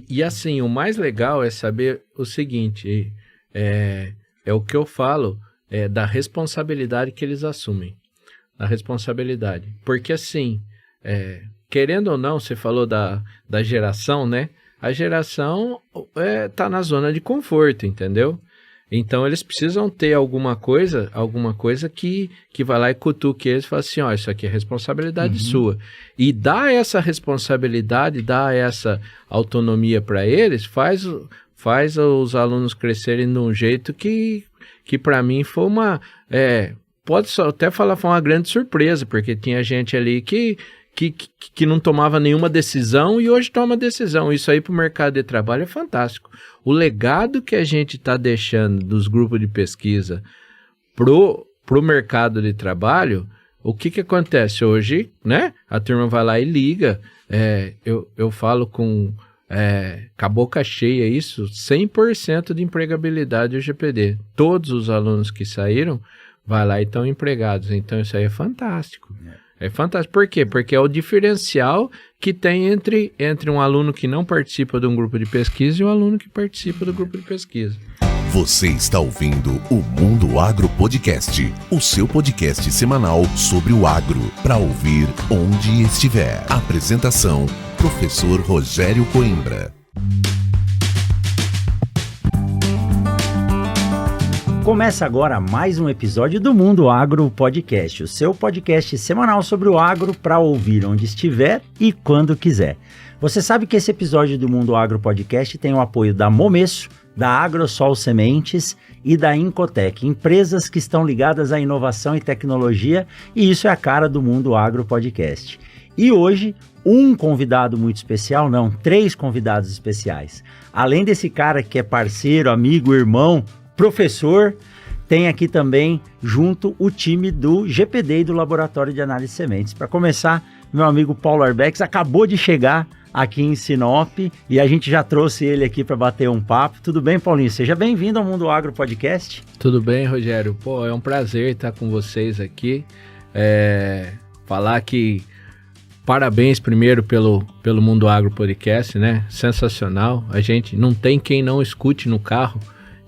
E assim, o mais legal é saber o seguinte, é o que eu falo, da responsabilidade que eles assumem. A responsabilidade. Porque assim, querendo ou não, você falou da geração, né? A geração tá na zona de conforto, entendeu? Então, eles precisam ter alguma coisa que vai lá e cutuque eles e fala assim, isso aqui é responsabilidade sua. E dá essa responsabilidade, dá essa autonomia para eles, faz os alunos crescerem de um jeito que para mim foi pode só até falar, foi uma grande surpresa, porque tinha gente ali que não tomava nenhuma decisão e hoje toma decisão. Isso aí para o mercado de trabalho é fantástico. O legado que a gente está deixando dos grupos de pesquisa pro mercado de trabalho, o que acontece hoje, né? A turma vai lá e liga. Eu falo com a boca cheia isso, 100% de empregabilidade do GPD. Todos os alunos que saíram, vai lá e estão empregados. Então isso aí é fantástico. É fantástico. Por quê? Porque é o diferencial que tem entre um aluno que não participa de um grupo de pesquisa e um aluno que participa do grupo de pesquisa. Você está ouvindo o Mundo Agro Podcast, o seu podcast semanal sobre o agro, para ouvir onde estiver. Apresentação, professor Rogério Coimbra. Começa agora mais um episódio do Mundo Agro Podcast, o seu podcast semanal sobre o agro para ouvir onde estiver e quando quiser. Você sabe que esse episódio do Mundo Agro Podcast tem o apoio da Momesso, da Agrosol Sementes e da Incotec, empresas que estão ligadas à inovação e tecnologia, e isso é a cara do Mundo Agro Podcast. E hoje, um convidado muito especial, não, 3 convidados especiais. Além desse cara que é parceiro, amigo, irmão, professor, tem aqui também junto o time do GPD e do Laboratório de Análise de Sementes. Para começar, meu amigo Paulo Arbex acabou de chegar aqui em Sinop e a gente já trouxe ele aqui para bater um papo. Tudo bem, Paulinho? Seja bem-vindo ao Mundo Agro Podcast. Tudo bem, Rogério. É um prazer estar com vocês aqui. Falar que parabéns primeiro pelo Mundo Agro Podcast, né? Sensacional. A gente não tem quem não escute no carro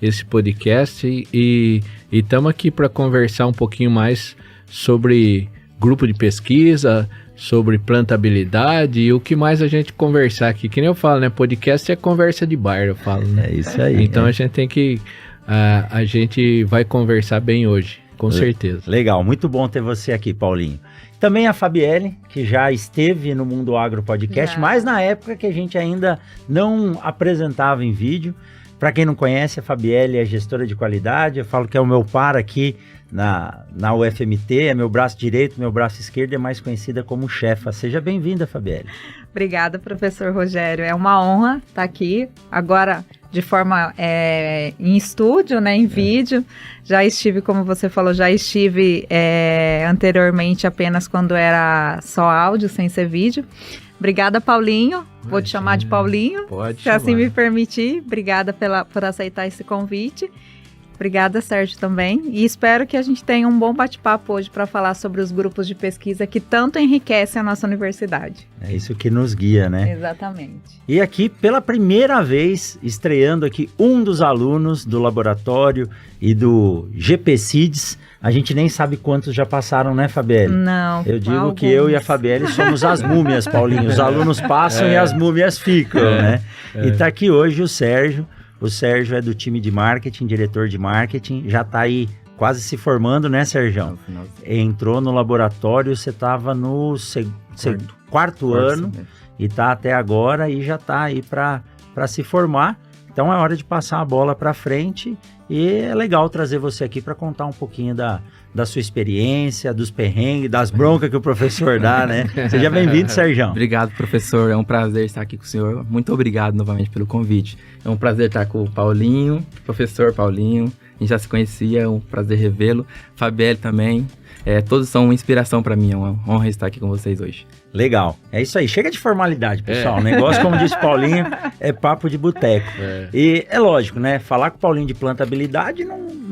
esse podcast e estamos aqui para conversar um pouquinho mais sobre grupo de pesquisa, sobre plantabilidade e o que mais a gente conversar aqui. Que nem eu falo, né? Podcast é conversa de bar, eu falo. Né? É isso aí. Então a gente tem que... a gente vai conversar bem hoje, com certeza. Legal, muito bom ter você aqui, Paulinho. Também a Fabielle, que já esteve no Mundo Agro Podcast, mas na época que a gente ainda não apresentava em vídeo. Para quem não conhece, a Fabielle é gestora de qualidade, eu falo que é o meu par aqui na UFMT, é meu braço direito, meu braço esquerdo, é mais conhecida como chefa. Seja bem-vinda, Fabielle. Obrigada, professor Rogério, é uma honra estar aqui, agora de forma em estúdio, né, em vídeo. Já estive, como você falou, anteriormente apenas quando era só áudio, sem ser vídeo. Obrigada, Paulinho. Vou te chamar de Paulinho, pode se chamar. assim me permitir. Obrigada por aceitar esse convite. Obrigada, Sérgio, também. E espero que a gente tenha um bom bate-papo hoje para falar sobre os grupos de pesquisa que tanto enriquecem a nossa universidade. É isso que nos guia, né? Exatamente. E aqui, pela primeira vez, estreando aqui um dos alunos do laboratório e do GPCIDS. A gente nem sabe quantos já passaram, né, Fabielle? Não. Eu digo que eu e a Fabielle somos as múmias, Paulinho. Os alunos passam e as múmias ficam, né? E tá aqui hoje o Sérgio. O Sérgio é do time de marketing, diretor de marketing. Já tá aí quase se formando, né, Sérgio? Entrou no laboratório, você tava no quarto ano e tá até agora e já tá aí para se formar. Então é hora de passar a bola para frente e é legal trazer você aqui para contar um pouquinho da sua experiência, dos perrengues, das broncas que o professor dá, né? Seja bem-vindo, Sérgio. Obrigado, professor. É um prazer estar aqui com o senhor. Muito obrigado novamente pelo convite. É um prazer estar com o Paulinho, professor Paulinho. A gente já se conhecia, é um prazer revê-lo. Fabielle também. Todos são uma inspiração para mim. É uma honra estar aqui com vocês hoje. Legal. É isso aí. Chega de formalidade, pessoal. O negócio, como disse o Paulinho, é papo de boteco. E é lógico, né? Falar com o Paulinho de plantabilidade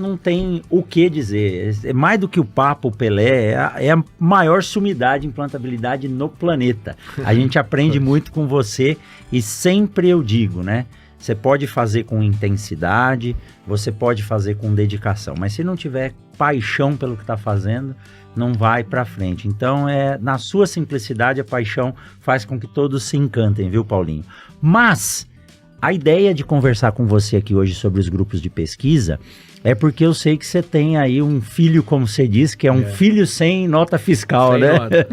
não tem o que dizer. É mais do que o Papo Pelé, é a maior sumidade em plantabilidade no planeta. A gente aprende muito com você e sempre eu digo, né? Você pode fazer com intensidade, você pode fazer com dedicação, mas se não tiver paixão pelo que está fazendo, não vai para frente. Então, na sua simplicidade, a paixão faz com que todos se encantem, viu, Paulinho? Mas a ideia de conversar com você aqui hoje sobre os grupos de pesquisa é porque eu sei que você tem aí um filho, como você disse, que é um filho sem nota fiscal, sem né? Nota,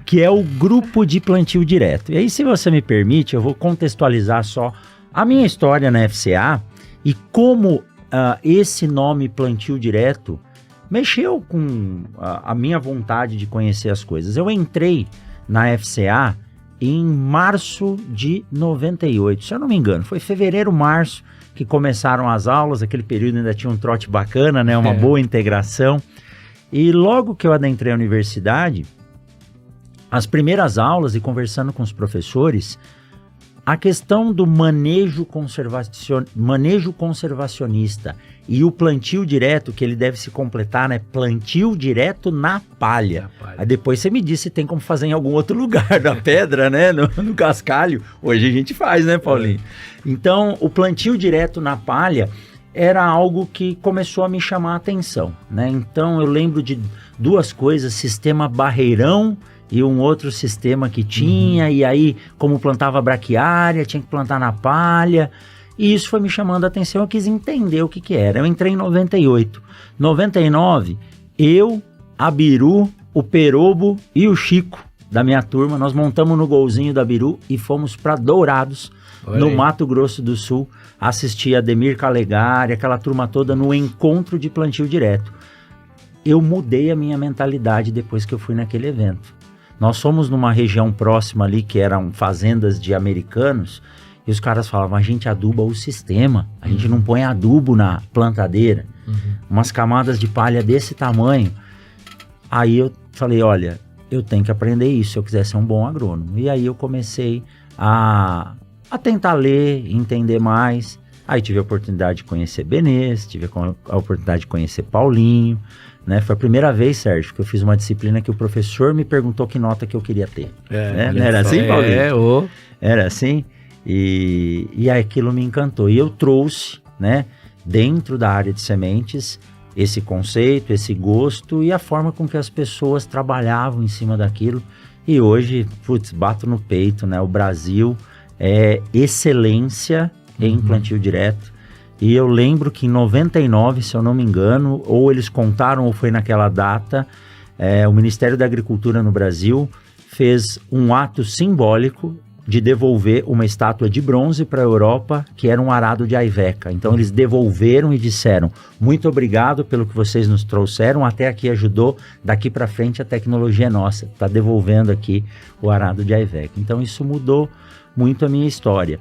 que é o grupo de plantio direto. E aí, se você me permite, eu vou contextualizar só a minha história na FCA e como esse nome plantio direto mexeu com a minha vontade de conhecer as coisas. Eu entrei na FCA em março de 98, se eu não me engano, foi fevereiro, março que começaram as aulas, aquele período ainda tinha um trote bacana, né, uma boa integração, e logo que eu adentrei a universidade, as primeiras aulas e conversando com os professores, a questão do manejo conservacionista e o plantio direto, que ele deve se completar, né? Plantio direto na palha. Aí depois você me disse se tem como fazer em algum outro lugar da pedra, né? No cascalho. Hoje a gente faz, né, Paulinho? Então, o plantio direto na palha era algo que começou a me chamar a atenção, né? Então, eu lembro de duas coisas, sistema barreirão e um outro sistema que tinha, e aí, como plantava braquiária, tinha que plantar na palha, e isso foi me chamando a atenção, eu quis entender o que era. Eu entrei em 98. 99, eu, a Biru, o Perobo e o Chico, da minha turma, nós montamos no golzinho da Biru e fomos para Dourados, no Mato Grosso do Sul, assistir a Ademir Calegari, aquela turma toda no encontro de plantio direto. Eu mudei a minha mentalidade depois que eu fui naquele evento. Nós fomos numa região próxima ali, que eram fazendas de americanos, e os caras falavam, a gente aduba o sistema, a gente não põe adubo na plantadeira, umas camadas de palha desse tamanho. Aí eu falei, olha, eu tenho que aprender isso se eu quiser ser um bom agrônomo. E aí eu comecei a tentar ler, entender mais. Aí tive a oportunidade de conhecer Benês, tive a oportunidade de conhecer Paulinho, né? Foi a primeira vez, Sérgio, que eu fiz uma disciplina que o professor me perguntou que nota que eu queria ter. Né? Não era assim, Paulinho? Era assim, e aquilo me encantou. E eu trouxe, né, dentro da área de sementes, esse conceito, esse gosto e a forma com que as pessoas trabalhavam em cima daquilo. E hoje, bato no peito, né? O Brasil é excelência em plantio direto. E eu lembro que em 99, se eu não me engano, ou eles contaram ou foi naquela data, o Ministério da Agricultura no Brasil fez um ato simbólico de devolver uma estátua de bronze para a Europa, que era um arado de Iveca. Então eles devolveram e disseram, muito obrigado pelo que vocês nos trouxeram, até aqui ajudou, daqui para frente a tecnologia é nossa, está devolvendo aqui o arado de Iveca. Então isso mudou muito a minha história.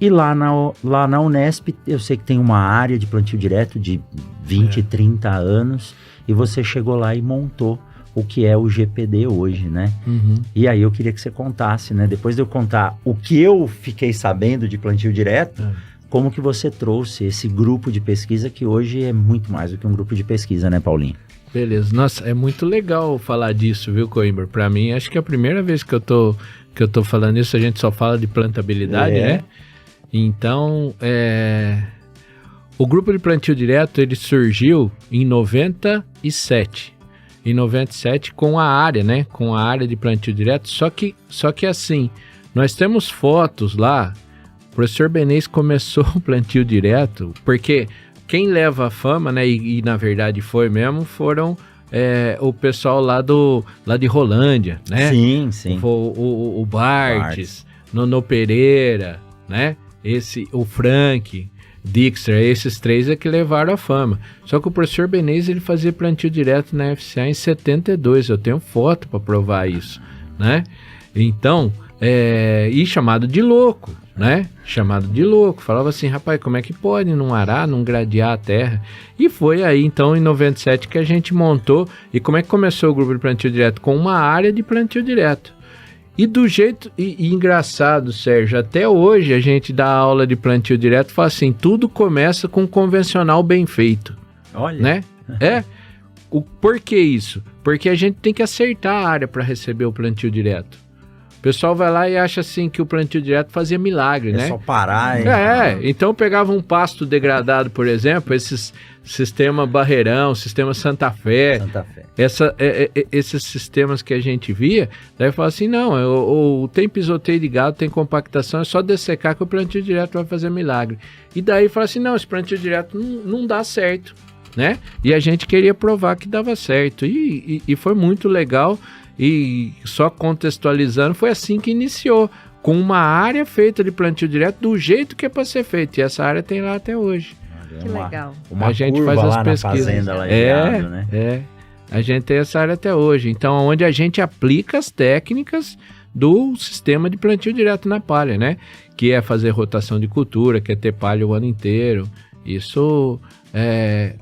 E lá na Unesp, eu sei que tem uma área de plantio direto de 20, 30 anos, e você chegou lá e montou o que é o GPD hoje, né? E aí eu queria que você contasse, né? Depois de eu contar o que eu fiquei sabendo de plantio direto, como que você trouxe esse grupo de pesquisa que hoje é muito mais do que um grupo de pesquisa, né, Paulinho? Beleza. Nossa, é muito legal falar disso, viu, Coimbra? Para mim, acho que é a primeira vez que eu tô falando isso, a gente só fala de plantabilidade, né? Então, o grupo de plantio direto, ele surgiu em 97. Em 97 com a área, né? Com a área de plantio direto. Só que assim, nós temos fotos lá. O professor Benês começou o plantio direto, porque quem leva a fama, né? E na verdade foi mesmo, foram o pessoal lá de Rolândia, né? Sim. O Bartes, Nono Pereira, né? O Frank, Dijkstra, esses três é que levaram a fama. Só que o professor Benês, ele fazia plantio direto na FCA em 72, eu tenho foto para provar isso, né? Então, e chamado de louco, né? Chamado de louco, falava assim, rapaz, como é que pode não arar, não gradear a terra? E foi aí, então, em 97 que a gente montou. E como é que começou o grupo de plantio direto? Com uma área de plantio direto. E do jeito, e engraçado, Sérgio, até hoje a gente dá aula de plantio direto e fala assim, tudo começa com um convencional bem feito. Olha. Né? Por que isso? Porque a gente tem que acertar a área para receber o plantio direto. O pessoal vai lá e acha assim que o plantio direto fazia milagre, né? É só parar, hein? Então pegava um pasto degradado, por exemplo, esses sistema Barreirão, sistema Santa Fé, esses sistemas que a gente via, daí fala assim, não, tem pisoteio de gado, tem compactação, é só dessecar que o plantio direto vai fazer milagre. E daí fala assim, não, esse plantio direto não dá certo, né? E a gente queria provar que dava certo, e foi muito legal, e só contextualizando, foi assim que iniciou, com uma área feita de plantio direto do jeito que é para ser feito, e essa área tem lá até hoje. Que legal. Uma a gente curva faz as lá pesquisas. Na fazenda, lá de gado, né? A gente tem essa área até hoje. Então, onde a gente aplica as técnicas do sistema de plantio direto na palha, né? Que é fazer rotação de cultura, que é ter palha o ano inteiro. Isso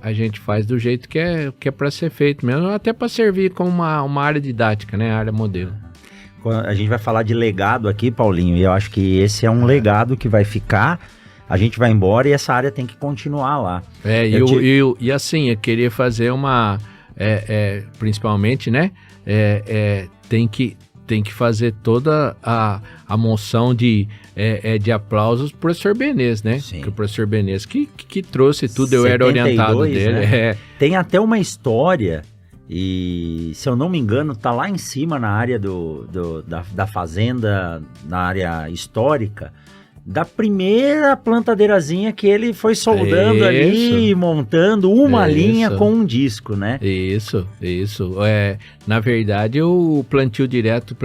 a gente faz do jeito que é para ser feito mesmo, até para servir como uma área didática, né? A área modelo. A gente vai falar de legado aqui, Paulinho, e eu acho que esse é um legado que vai ficar. A gente vai embora e essa área tem que continuar lá. E assim, eu queria fazer uma... principalmente, né? Tem que fazer toda a moção de aplausos pro professor Benês, né? Sim. Que o professor Benês que trouxe tudo, eu era orientado dele. Né? Tem até uma história, e se eu não me engano, tá lá em cima na área da fazenda, na área histórica, da primeira plantadeirazinha que ele foi soldando ali e montando uma linha com um disco, né? Isso. Na verdade, o plantio direto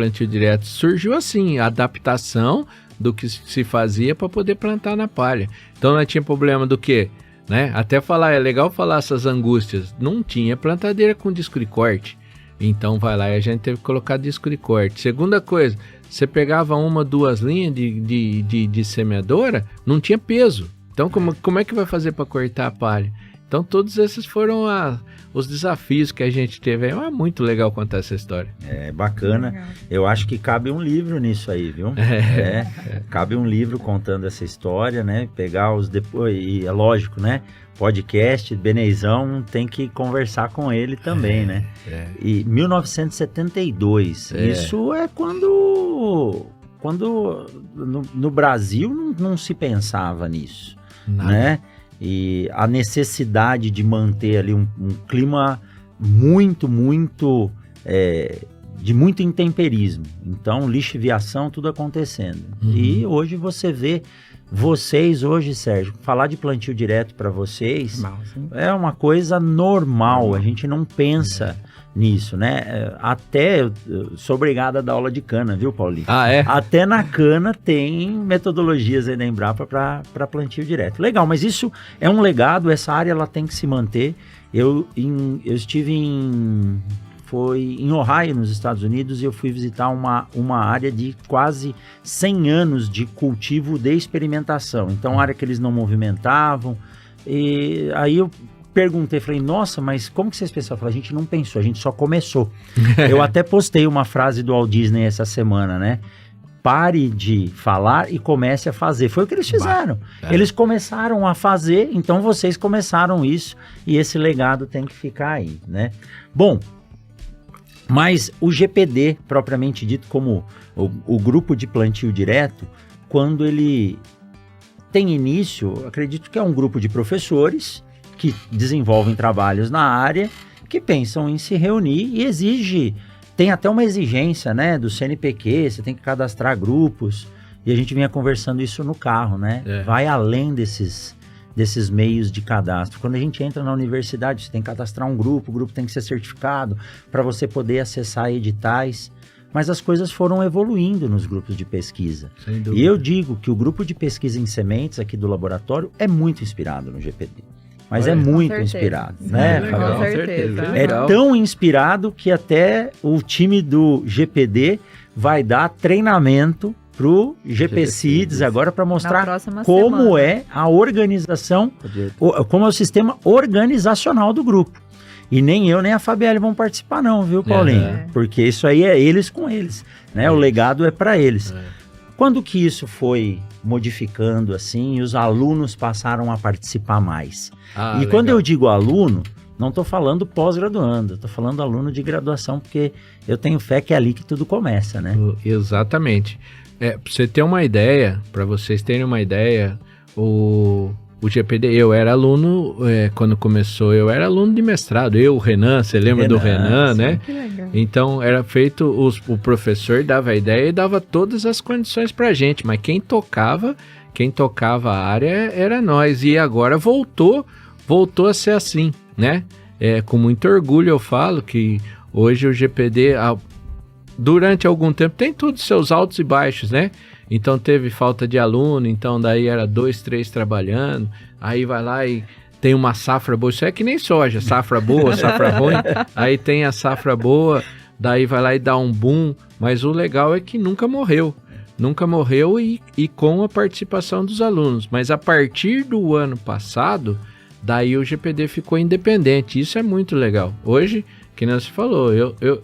surgiu assim, a adaptação do que se fazia para poder plantar na palha. Então não tinha problema do quê? Né? Até falar, é legal falar essas angústias, não tinha plantadeira com disco de corte. Então vai lá e a gente teve que colocar disco de corte. Segunda coisa, você pegava 1, 2 linhas de semeadora, não tinha peso. Então como é que vai fazer para cortar a palha? Então todos esses foram os desafios que a gente teve. É muito legal contar essa história. É bacana. Legal. Eu acho que cabe um livro nisso aí, viu? Cabe um livro contando essa história, né? Pegar os depois, e é lógico, né? Podcast, Benezão, tem que conversar com ele também, né? E 1972, isso é quando no Brasil não se pensava nisso, né? E a necessidade de manter ali um clima muito de muito intemperismo. Então, lixo e viação, tudo acontecendo. E hoje você vê, hoje, Sérgio, falar de plantio direto para vocês é uma coisa normal, a gente não pensa nisso, né? Até, eu sou obrigado a dar aula de cana, viu, Paulinho? Até na cana tem metodologias aí da Embrapa para plantio direto. Legal, mas isso é um legado, essa área ela tem que se manter. Eu estive em Ohio, nos Estados Unidos, e eu fui visitar uma área de quase 100 anos de cultivo de experimentação. Então, área que eles não movimentavam. E aí eu perguntei, falei, nossa, mas como que vocês pensaram? Eu falei, a gente não pensou, a gente só começou. Eu até postei uma frase do Walt Disney essa semana, né? Pare de falar e comece a fazer. Foi o que eles fizeram. Eles começaram a fazer, então vocês começaram isso, e esse legado tem que ficar aí, né? Bom, mas o GPD, propriamente dito, como o grupo de plantio direto, quando ele tem início, acredito que é um grupo de professores que desenvolvem trabalhos na área, que pensam em se reunir e tem até uma exigência, né, do CNPq, você tem que cadastrar grupos, e a gente vinha conversando isso no carro, né? Vai além desses meios de cadastro. Quando a gente entra na universidade, você tem que cadastrar um grupo, o grupo tem que ser certificado para você poder acessar editais, mas as coisas foram evoluindo nos grupos de pesquisa. Sem dúvida. E eu digo que o grupo de pesquisa em sementes aqui do laboratório é muito inspirado no GPD. Mas é muito inspirado, né? Com certeza. É tão inspirado que até o time do GPD vai dar treinamento pro GPCIDS agora para mostrar como é a organização, como é o sistema organizacional do grupo. E nem eu nem a Fabielle vão participar não, viu, Paulinho? Porque isso aí é eles com eles, né? O legado é para eles. Quando que isso foi modificando assim e os alunos passaram a participar mais? E legal. Quando eu digo aluno, não estou falando pós-graduando, estou falando aluno de graduação, porque eu tenho fé que é ali que tudo começa, né? Exatamente. Para você ter uma ideia, para vocês terem uma ideia, o GPD, eu era aluno, quando começou, eu era aluno de mestrado, o Renan, você lembra do Renan, sim, né? Que legal. Então, era feito, o professor dava a ideia e dava todas as condições pra gente, mas quem tocava a área era nós, e agora voltou a ser assim, né? Com muito orgulho eu falo que hoje o GPD, durante algum tempo, tem todos os seus altos e baixos, né? Então teve falta de aluno, então daí era 2, 3 trabalhando, aí vai lá e tem uma safra boa, isso é que nem soja, safra boa, safra ruim, aí tem a safra boa, daí vai lá e dá um boom, mas o legal é que nunca morreu e com a participação dos alunos, mas a partir do ano passado, daí o GPD ficou independente, isso é muito legal. Hoje, que nem você falou,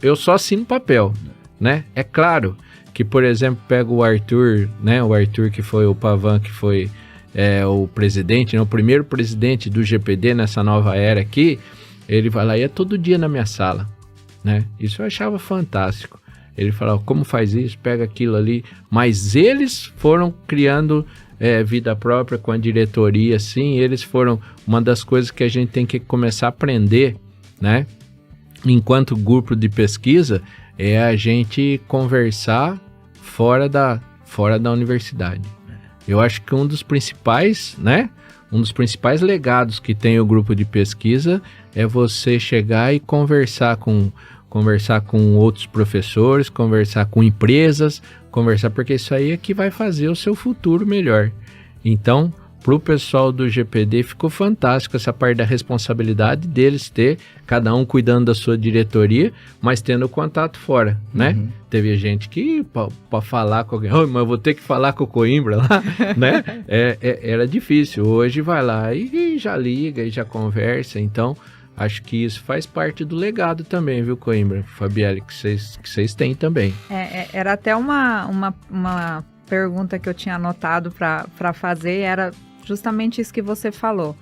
eu só assino papel, né? É claro que, por exemplo, pega o Arthur, né? O Arthur que foi o Pavan, que foi o presidente, né? O primeiro presidente do GPD nessa nova era aqui, ele vai lá e é todo dia na minha sala, né? Isso eu achava fantástico. Ele falava, como faz isso? Pega aquilo ali. Mas eles foram criando vida própria com a diretoria, assim, eles foram uma das coisas que a gente tem que começar a aprender, né? Enquanto grupo de pesquisa, é a gente conversar fora da universidade. Eu acho que um dos principais, né? Um dos principais legados que tem o grupo de pesquisa é você chegar e conversar com outros professores, conversar com empresas, porque isso aí é que vai fazer o seu futuro melhor. Então, para o pessoal do GPD ficou fantástico essa parte da responsabilidade deles ter, cada um cuidando da sua diretoria, mas tendo contato fora, né? Teve gente que, para falar com alguém, mas eu vou ter que falar com o Coimbra lá, né? Era difícil. Hoje vai lá e já liga e já conversa, então acho que isso faz parte do legado também, viu, Coimbra? Fabielle, que vocês têm também. Era até uma pergunta que eu tinha anotado para fazer, era justamente isso que você falou.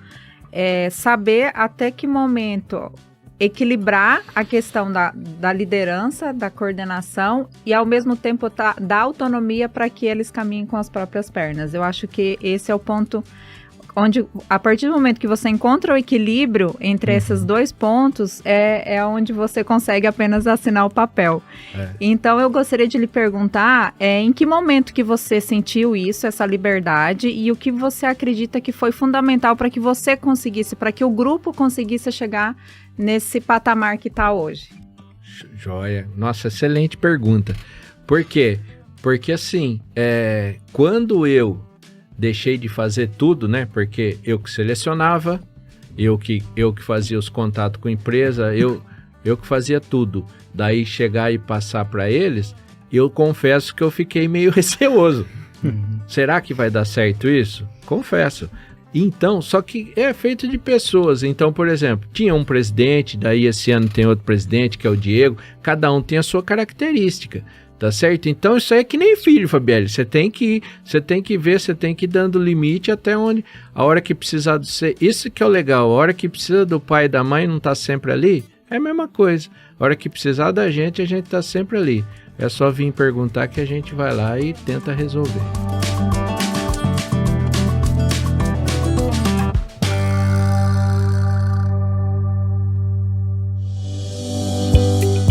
Saber até que momento equilibrar a questão da liderança, da coordenação e ao mesmo tempo dar autonomia para que eles caminhem com as próprias pernas. Eu acho que esse é o ponto onde, a partir do momento que você encontra o equilíbrio entre esses dois pontos, é onde você consegue apenas assinar o papel. Então, eu gostaria de lhe perguntar, em que momento que você sentiu isso, essa liberdade, e o que você acredita que foi fundamental para que você conseguisse, para que o grupo conseguisse chegar nesse patamar que está hoje? Joia. Nossa, excelente pergunta. Por quê? Porque, assim, quando eu deixei de fazer tudo, né? Porque eu que selecionava, eu que fazia os contatos com a empresa, eu que fazia tudo. Daí chegar e passar para eles, eu confesso que eu fiquei meio receoso. Será que vai dar certo isso? Confesso. Então, só que é feito de pessoas. Então, por exemplo, tinha um presidente, daí esse ano tem outro presidente, que é o Diego. Cada um tem a sua característica. Tá certo? Então isso aí é que nem filho, Fabielle. Você tem que ver, você tem que ir dando limite até onde, a hora que precisar de ser. Isso que é o legal, a hora que precisa do pai e da mãe não tá sempre ali, é a mesma coisa. A hora que precisar da gente, a gente tá sempre ali. É só vir perguntar que a gente vai lá e tenta resolver.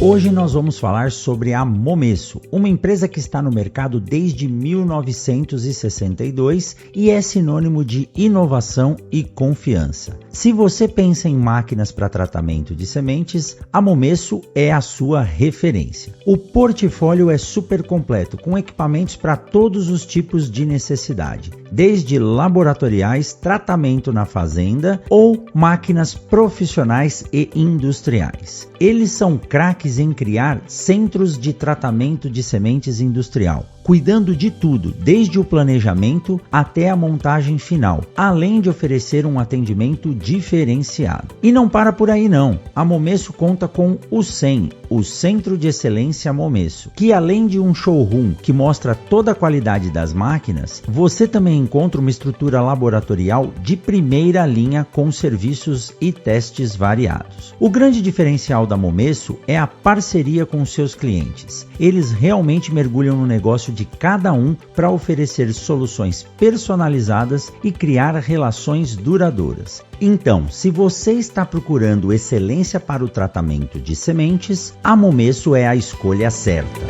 Hoje nós vamos falar sobre a Momesso, uma empresa que está no mercado desde 1962 e é sinônimo de inovação e confiança. Se você pensa em máquinas para tratamento de sementes, a Momesso é a sua referência. O portfólio é super completo, com equipamentos para todos os tipos de necessidade, desde laboratoriais, tratamento na fazenda ou máquinas profissionais e industriais. Eles são craques em criar centros de tratamento de sementes industrial, cuidando de tudo, desde o planejamento até a montagem final, além de oferecer um atendimento diferenciado. E não para por aí não, a Momesso conta com o CEM, o Centro de Excelência Momesso, que além de um showroom que mostra toda a qualidade das máquinas, você também encontra uma estrutura laboratorial de primeira linha com serviços e testes variados. O grande diferencial da Momesso é a parceria com seus clientes. Eles realmente mergulham no negócio de cada um para oferecer soluções personalizadas e criar relações duradouras. Então, se você está procurando excelência para o tratamento de sementes, a Momesso é a escolha certa.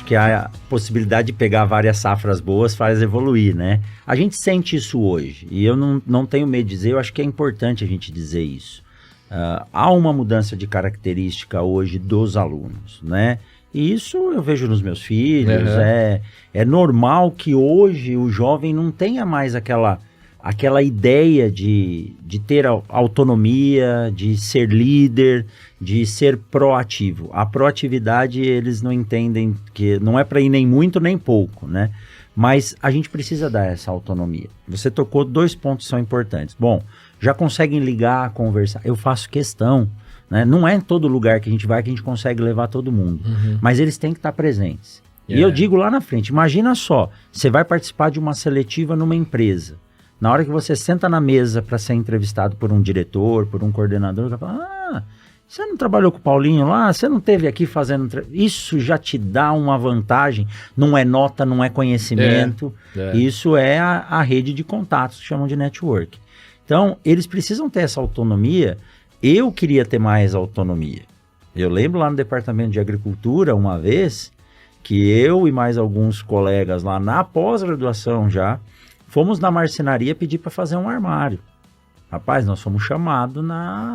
Que a possibilidade de pegar várias safras boas faz evoluir, né? A gente sente isso hoje, e eu não tenho medo de dizer, eu acho que é importante a gente dizer isso. Há uma mudança de característica hoje dos alunos, né? E isso eu vejo nos meus filhos, é normal que hoje o jovem não tenha mais aquela ideia de ter autonomia, de ser líder, de ser proativo. A proatividade eles não entendem que não é para ir nem muito nem pouco, né? Mas a gente precisa dar essa autonomia. Você tocou 2 pontos que são importantes. Bom, já conseguem ligar, conversar. Eu faço questão, né? Não é em todo lugar que a gente vai que a gente consegue levar todo mundo, mas eles têm que estar presentes. E eu digo lá na frente, imagina só, você vai participar de uma seletiva numa empresa. Na hora que você senta na mesa para ser entrevistado por um diretor, por um coordenador, vai falar, você não trabalhou com o Paulinho lá? Você não esteve aqui fazendo... Isso já te dá uma vantagem, não é nota, não é conhecimento, isso é a rede de contatos, que chamam de network. Então, eles precisam ter essa autonomia. Eu queria ter mais autonomia. Eu lembro lá no Departamento de Agricultura, uma vez, que eu e mais alguns colegas lá na pós-graduação já, fomos na marcenaria pedir para fazer um armário. Rapaz, nós fomos chamados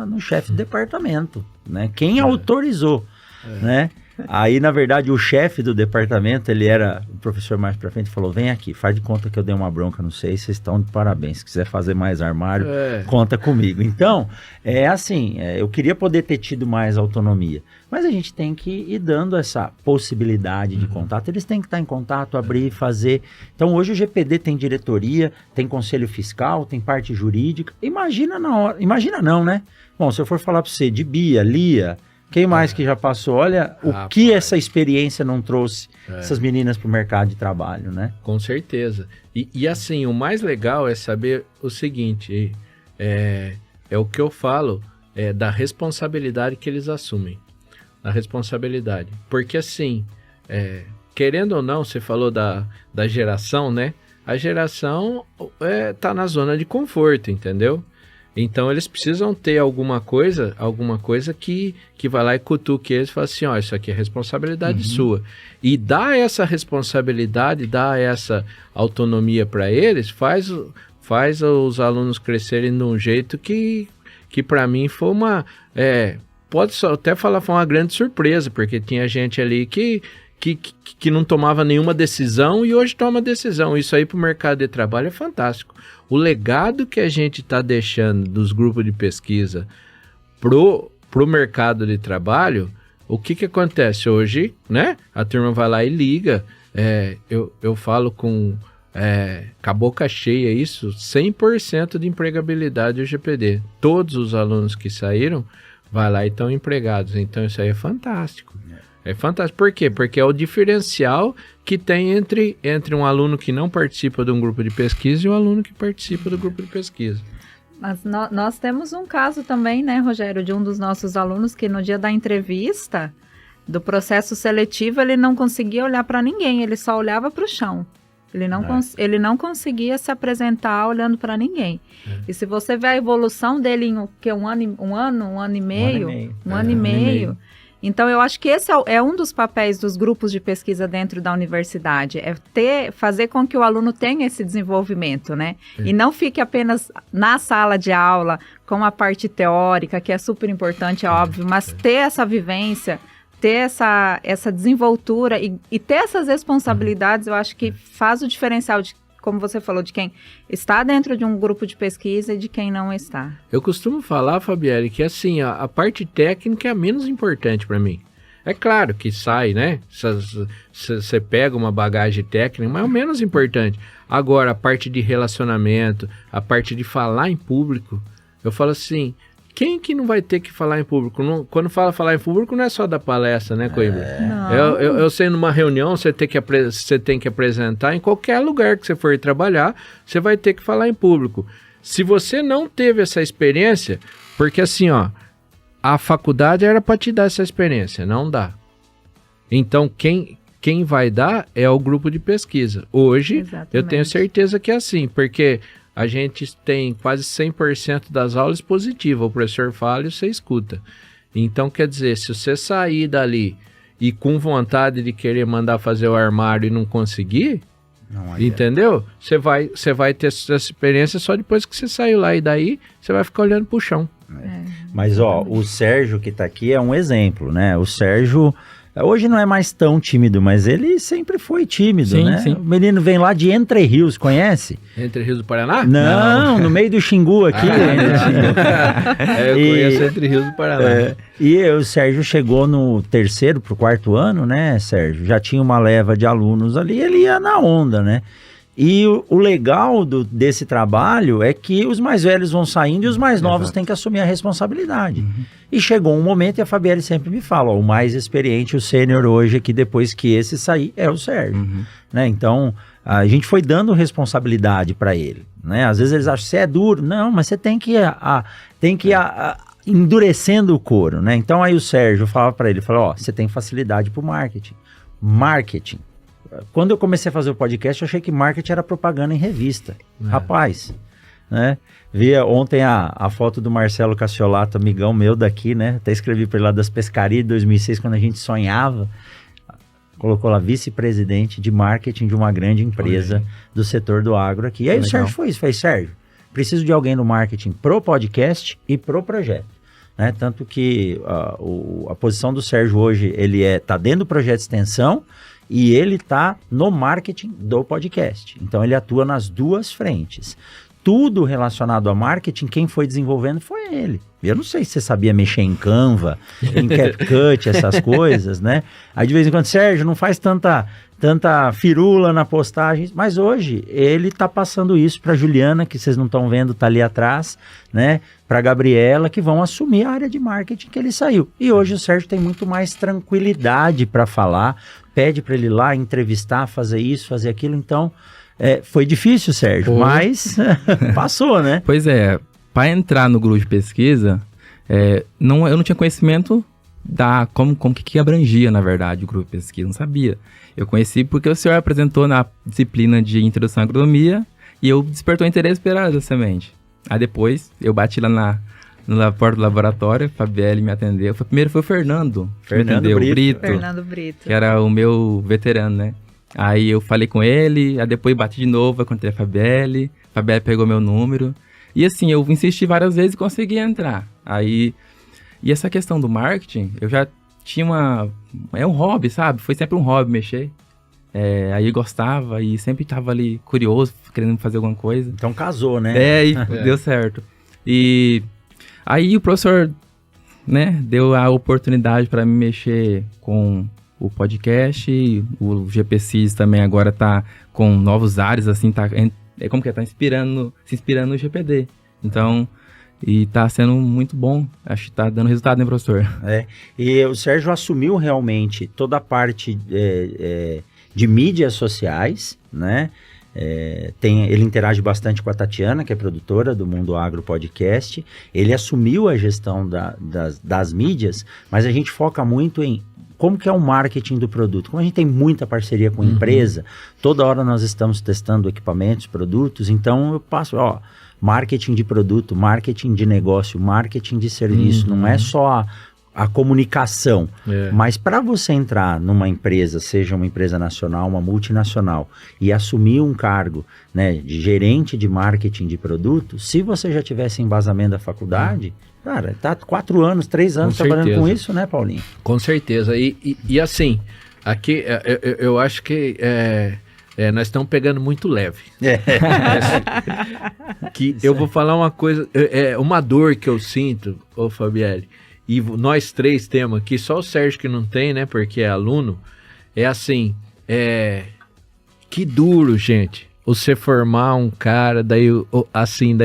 no chefe do departamento, né? Quem autorizou, né? Aí, na verdade, o chefe do departamento, ele era o professor mais pra frente, falou, vem aqui, faz de conta que eu dei uma bronca, não sei, vocês estão de parabéns, se quiser fazer mais armário, conta comigo. Então, é assim, eu queria poder ter tido mais autonomia, mas a gente tem que ir dando essa possibilidade de contato, eles têm que estar em contato, abrir, fazer. Então, hoje o GPD tem diretoria, tem conselho fiscal, tem parte jurídica, imagina não, né? Bom, se eu for falar pra você de Bia, Lia, quem mais que já passou? Olha o que essa experiência não trouxe essas meninas para o mercado de trabalho, né? Com certeza. E assim, o mais legal é saber o seguinte, é o que eu falo, da responsabilidade que eles assumem. Da responsabilidade. Porque assim, querendo ou não, você falou da geração, né? A geração tá na zona de conforto, entendeu? Então, eles precisam ter alguma coisa que vai lá e cutuque eles e fala assim, ó, isso aqui é responsabilidade sua. E dá essa responsabilidade, dá essa autonomia para eles, faz os alunos crescerem de um jeito que para mim foi uma... pode até falar, foi uma grande surpresa, porque tinha gente ali que não tomava nenhuma decisão e hoje toma decisão. Isso aí para o mercado de trabalho é fantástico. O legado que a gente está deixando dos grupos de pesquisa pro mercado de trabalho, o que acontece hoje, né? A turma vai lá e liga. Eu falo com a boca cheia isso, 100% de empregabilidade do GPD. Todos os alunos que saíram, vai lá e estão empregados. Então isso aí é fantástico. É fantástico. Por quê? Porque é o diferencial que tem entre um aluno que não participa de um grupo de pesquisa e um aluno que participa do grupo de pesquisa. Mas nós temos um caso também, né, Rogério, de um dos nossos alunos que no dia da entrevista, do processo seletivo, ele não conseguia olhar para ninguém, ele só olhava para o chão. Ele não conseguia se apresentar olhando para ninguém. E se você vê a evolução dele em um ano e meio... Então, eu acho que esse é um dos papéis dos grupos de pesquisa dentro da universidade, fazer com que o aluno tenha esse desenvolvimento, né? E não fique apenas na sala de aula com a parte teórica, que é super importante, é óbvio, mas ter essa vivência ter essa desenvoltura e ter essas responsabilidades, eu acho que faz o diferencial de, como você falou, de quem está dentro de um grupo de pesquisa e de quem não está. Eu costumo falar, Fabielle, que assim, a parte técnica é a menos importante para mim. É claro que sai, né? Você pega uma bagagem técnica, mas é o menos importante. Agora, a parte de relacionamento, a parte de falar em público, eu falo assim, quem que não vai ter que falar em público? Quando fala falar em público, não é só da palestra, né, Coimbra? Eu sei, numa reunião, você tem que apresentar, em qualquer lugar que você for trabalhar, você vai ter que falar em público. Se você não teve essa experiência, porque assim, ó, a faculdade era para te dar essa experiência, não dá. Então, quem vai dar é o grupo de pesquisa. Hoje, exatamente, eu tenho certeza que é assim, porque a gente tem quase 100% das aulas positivas. O professor fala e você escuta. Então, quer dizer, se você sair dali e com vontade de querer mandar fazer o armário e não conseguir, entendeu? Você vai ter essa experiência só depois que você saiu lá. E daí, você vai ficar olhando pro chão. Mas, ó, o Sérgio que tá aqui é um exemplo, né? O Sérgio hoje não é mais tão tímido, mas ele sempre foi tímido, sim, né? Sim. O menino vem lá de Entre Rios, conhece? Entre Rios do Paraná? Não, no meio do Xingu aqui. Eu conheço Entre Rios do Paraná. E o Sérgio chegou no 3º pro 4º ano, né, Sérgio? Já tinha uma leva de alunos ali, ele ia na onda, né? E o legal desse trabalho é que os mais velhos vão saindo e os mais novos têm que assumir a responsabilidade. E chegou um momento, e a Fabielle sempre me fala, ó, o mais experiente, o sênior hoje aqui, depois que esse sair, é o Sérgio. Né? Então, a gente foi dando responsabilidade para ele. Né? Às vezes eles acham que você é duro. Não, mas você tem que endurecendo o couro. Né? Então, aí o Sérgio falava para ele, ó, você tem facilidade para o marketing. Marketing. Quando eu comecei a fazer o podcast, eu achei que marketing era propaganda em revista. Rapaz, né? Via ontem a foto do Marcelo Cassiolato, amigão meu daqui, né? Até escrevi para ele lá das pescarias de 2006, quando a gente sonhava. Colocou lá vice-presidente de marketing de uma grande empresa do setor do agro aqui. E aí o Sérgio foi isso, fez, Sérgio, preciso de alguém no marketing pro podcast e pro projeto. Né? Tanto que a posição do Sérgio hoje, ele tá dentro do projeto de extensão, e ele está no marketing do podcast. Então, ele atua nas duas frentes. Tudo relacionado a marketing, quem foi desenvolvendo foi ele. Eu não sei se você sabia mexer em Canva, em CapCut, essas coisas, né? Aí, de vez em quando, Sérgio, não faz tanta firula na postagem. Mas hoje, ele está passando isso para Juliana, que vocês não estão vendo, está ali atrás, né? Para Gabriela, que vão assumir a área de marketing que ele saiu. E hoje o Sérgio tem muito mais tranquilidade para falar, pede para ele ir lá entrevistar, fazer isso, fazer aquilo. Então, foi difícil, Sérgio, mas passou, né? Pois é, para entrar no grupo de pesquisa, eu não tinha conhecimento como que abrangia, na verdade, o grupo de pesquisa, não sabia. Eu conheci porque o senhor apresentou na disciplina de Introdução à Agronomia e eu despertou interesse pela área da semente. Aí depois, eu bati lá na porta do laboratório, a Fabielle me atendeu. Primeiro foi o Fernando Brito, que era o meu veterano, né? Aí eu falei com ele, aí depois bati de novo, encontrei a Fabielle pegou meu número. E assim, eu insisti várias vezes e consegui entrar. Aí, e essa questão do marketing, eu já tinha um hobby, sabe? Foi sempre um hobby mexer. Aí eu gostava e sempre estava ali curioso, querendo fazer alguma coisa. Então casou, né? E deu certo. E aí o professor, né, deu a oportunidade para me mexer com o podcast, o GPCIS também agora tá com novos áreas, assim, se inspirando no GPD. Então, e tá sendo muito bom, acho que tá dando resultado, né, professor? E o Sérgio assumiu realmente toda a parte de mídias sociais, né? Ele interage bastante com a Tatiana, que é produtora do Mundo Agro Podcast. Ele assumiu a gestão das mídias, mas a gente foca muito em como que é o marketing do produto. Como a gente tem muita parceria com empresa, toda hora nós estamos testando equipamentos, produtos, então eu passo, marketing de produto, marketing de negócio, marketing de serviço, não é só a comunicação, mas para você entrar numa empresa, seja uma empresa nacional, uma multinacional, e assumir um cargo, né, de gerente de marketing de produto, se você já tivesse embasamento da faculdade, Cara, tá 4 anos, 3 anos Com trabalhando certeza. com isso, né, Paulinho? Com certeza. E assim, aqui eu acho que nós estamos pegando muito leve. Que eu vou falar uma coisa, uma dor que eu sinto, ô Fabielle, e nós três temos aqui, só o Sérgio que não tem, né, porque é aluno, é assim, que duro, gente, você formar um cara, daí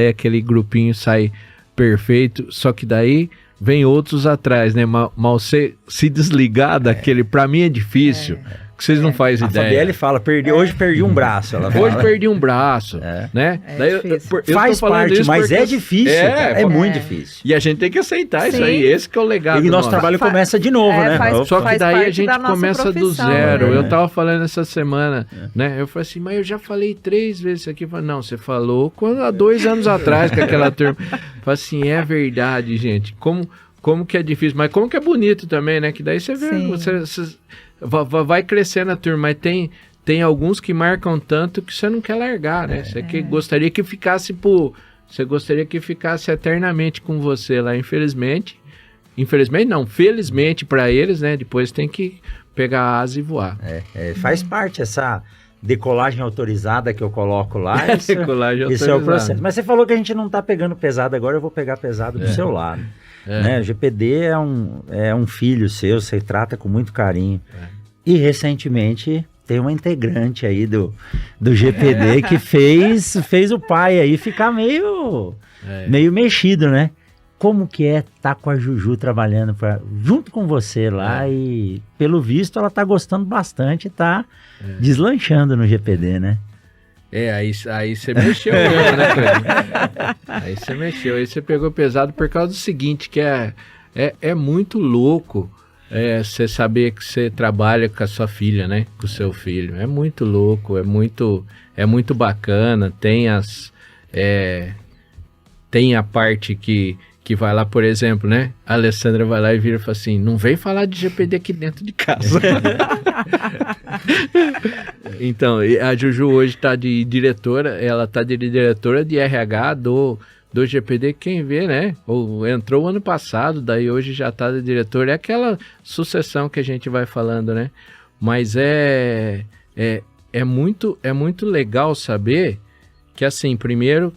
aquele grupinho sai perfeito, só que daí vem outros atrás, né, mal você se desligar daquele, pra mim é difícil, que vocês não fazem A ideia. Fabielle fala, hoje perdi um braço, ela fala. Hoje perdi um braço, né? É difícil. Eu Faz tô falando parte, isso mas porque é difícil, cara, é muito difícil. E a gente tem que aceitar isso Sim. aí, esse que é o legado E nosso nosso. trabalho começa de novo, né? Só que faz daí a parte gente da nossa começa do profissão, zero. né? Eu tava falando essa semana, né? Eu falei assim, mas eu já falei 3 vezes isso aqui. Eu falei, não, você falou há 2 anos atrás com aquela turma. Eu falei assim, é verdade, gente. Como que é difícil, mas como que é bonito também, né? Que daí você vê, você vai crescendo a turma, mas tem alguns que marcam tanto que você não quer largar, né? Você gostaria que ficasse você gostaria que ficasse eternamente com você lá, infelizmente não, felizmente para eles, né? Depois tem que pegar a asa e voar. Faz parte essa decolagem autorizada que eu coloco lá. Decolagem Esse é o autorizada. processo. Mas você falou que a gente não tá pegando pesado agora, eu vou pegar pesado do seu lado. Né? O GPD é um filho seu, você trata com muito carinho. E recentemente tem uma integrante aí do GPD que fez o pai aí ficar meio mexido, né? Como que é estar com a Juju trabalhando junto com você lá e, pelo visto, ela tá gostando bastante e tá deslanchando no GPD, né? Aí você mexeu mesmo, né, Cleber? Aí você mexeu, aí você pegou pesado por causa do seguinte, que é muito louco você saber que você trabalha com a sua filha, né? Com o seu filho. É muito louco, é muito bacana. Tem a parte que vai lá, por exemplo, né? A Alessandra vai lá e vira e fala assim, não vem falar de GPD aqui dentro de casa. Então, a Juju hoje está de diretora, ela está de diretora de RH do GPD, quem vê, né? Entrou ano passado, daí hoje já está de diretora, é aquela sucessão que a gente vai falando, né? Mas é muito legal saber que, assim, primeiro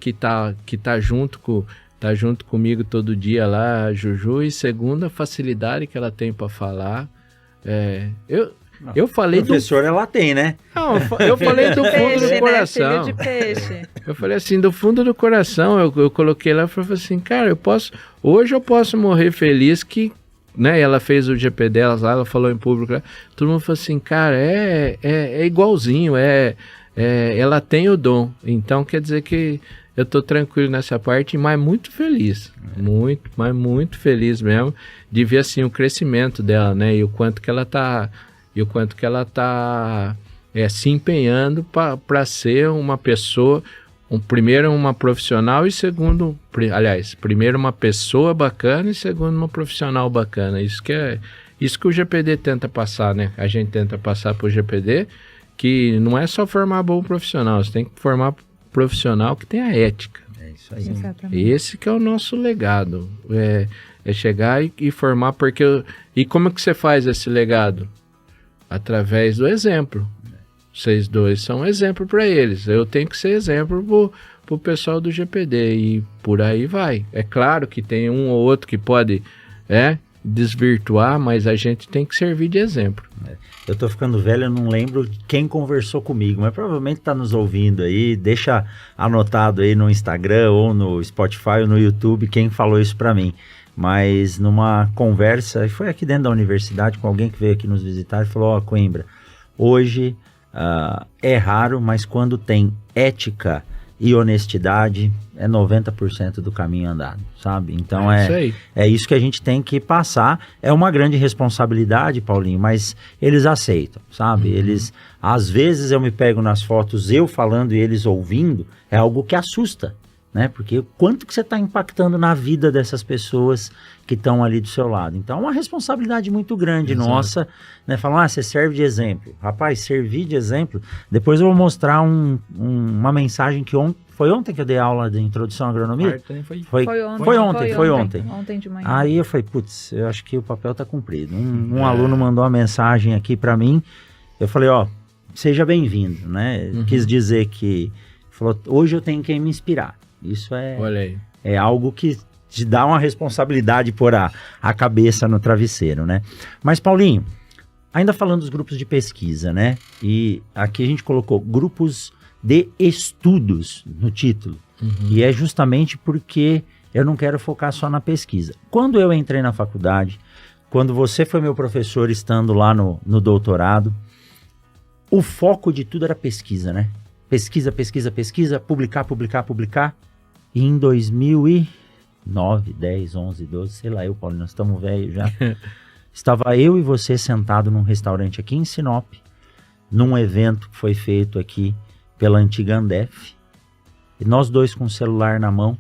que tá junto comigo todo dia lá, a Juju, e segundo, a facilidade que ela tem para falar. Eu falei professora ela tem, né? Não, eu falei do fundo do coração. Né? Filho de peixe. Eu falei assim, do fundo do coração, eu coloquei lá e falei assim, cara, hoje eu posso morrer feliz que, né, ela fez o GP delas lá, ela falou em público lá, todo mundo falou assim, cara, é igualzinho, ela tem o dom, então quer dizer que eu tô tranquilo nessa parte, mas muito feliz, muito feliz mesmo, de ver assim o crescimento dela, né, e o quanto que ela tá se empenhando para ser uma pessoa, primeiro uma profissional e segundo, primeiro uma pessoa bacana e segundo uma profissional bacana. Isso que o GPD tenta passar, né? A gente tenta passar para o GPD, que não é só formar bom profissional, você tem que formar profissional que tenha ética. É isso aí. Exatamente. Esse que é o nosso legado, é chegar e formar, e como que você faz esse legado? Através do exemplo. Vocês dois são exemplo para eles. Eu tenho que ser exemplo pro pessoal do GPD e por aí vai. É claro que tem um ou outro que pode desvirtuar, mas a gente tem que servir de exemplo. Eu tô ficando velho, eu não lembro quem conversou comigo, mas provavelmente tá nos ouvindo aí. Deixa anotado aí no Instagram ou no Spotify ou no YouTube quem falou isso para mim. Mas numa conversa, foi aqui dentro da universidade, com alguém que veio aqui nos visitar e falou, Coimbra, hoje é raro, mas quando tem ética e honestidade, é 90% do caminho andado, sabe? Então é isso que a gente tem que passar. É uma grande responsabilidade, Paulinho, mas eles aceitam, sabe? Eles, às vezes eu me pego nas fotos, eu falando e eles ouvindo, é algo que assusta. né? Porque quanto que você está impactando na vida dessas pessoas que estão ali do seu lado. Então, é uma responsabilidade muito grande nossa, né? Falar, você serve de exemplo. Rapaz, servir de exemplo. Depois eu vou mostrar uma mensagem que foi ontem que eu dei aula de introdução à agronomia? Foi ontem. Ontem de manhã. Aí eu falei, putz, eu acho que o papel está cumprido. Um aluno mandou uma mensagem aqui para mim. Eu falei, seja bem-vindo, né? Quis dizer que, falou, hoje eu tenho quem me inspirar. Isso é algo que te dá uma responsabilidade por a cabeça no travesseiro, né? Mas, Paulinho, ainda falando dos grupos de pesquisa, né? E aqui a gente colocou grupos de estudos no título. E é justamente porque eu não quero focar só na pesquisa. Quando eu entrei na faculdade, quando você foi meu professor estando lá no doutorado, o foco de tudo era pesquisa, né? Pesquisa, publicar. E em 2009, 10, 11, 12, sei lá, Paulinho, nós estamos velhos já. Estava eu e você sentado num restaurante aqui em Sinop, num evento que foi feito aqui pela antiga Andef, e nós dois com o celular na mão.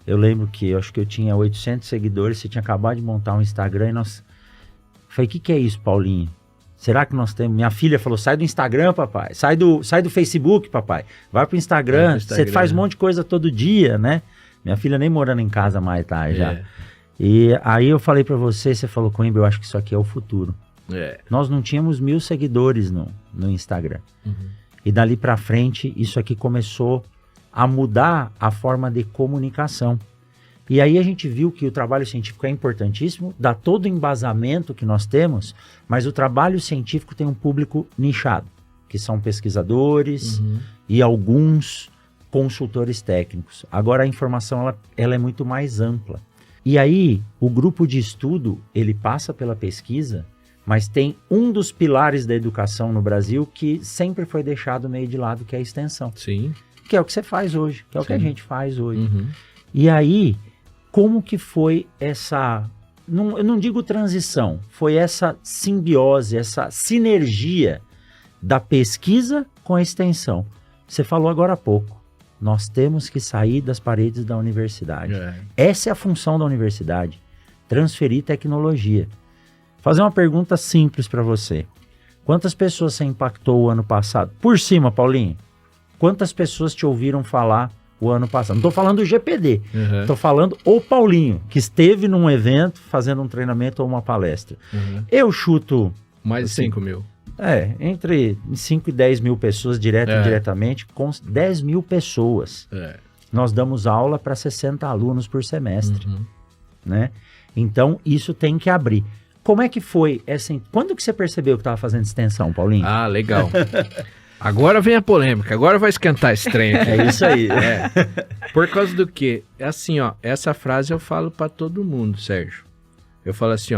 Eu lembro que eu acho que eu tinha 800 seguidores, você tinha acabado de montar um Instagram, e nós... Falei, o que é isso, Paulinho? Será que nós temos... Minha filha falou, sai do Instagram, papai. Sai do Facebook, papai. Vai pro Instagram. Você faz um monte de coisa todo dia, né? Minha filha nem morando em casa mais, tá? Já. E aí eu falei pra você falou, Coimbra, eu acho que isso aqui é o futuro. Nós não tínhamos 1000 seguidores no Instagram. E dali pra frente, isso aqui começou a mudar a forma de comunicação. E aí a gente viu que o trabalho científico é importantíssimo, dá todo o embasamento que nós temos, mas o trabalho científico tem um público nichado, que são pesquisadores e alguns consultores técnicos. Agora a informação ela é muito mais ampla. E aí o grupo de estudo, ele passa pela pesquisa, mas tem um dos pilares da educação no Brasil que sempre foi deixado meio de lado, que é a extensão. Sim. Que é o que você faz hoje, que é o que a gente faz hoje. E aí... Como que foi essa, eu não digo transição, foi essa simbiose, essa sinergia da pesquisa com a extensão? Você falou agora há pouco, nós temos que sair das paredes da universidade. Essa é a função da universidade, transferir tecnologia. Fazer uma pergunta simples para você. Quantas pessoas você impactou o ano passado? Por cima, Paulinho, quantas pessoas te ouviram falar o ano passado? Não estou falando do GPD, estou falando o Paulinho, que esteve num evento fazendo um treinamento ou uma palestra. Eu chuto... Mais de 5 mil. Entre 5 e 10 mil pessoas, direto e indiretamente, com 10 mil pessoas. Nós damos aula para 60 alunos por semestre. Né? Então, isso tem que abrir. Como é que foi essa... Quando que você percebeu que estava fazendo extensão, Paulinho? Ah, legal. Agora vem a polêmica, agora vai esquentar esse trem aqui. É isso aí. Por causa do quê? É assim, essa frase eu falo para todo mundo, Sérgio. Eu falo assim,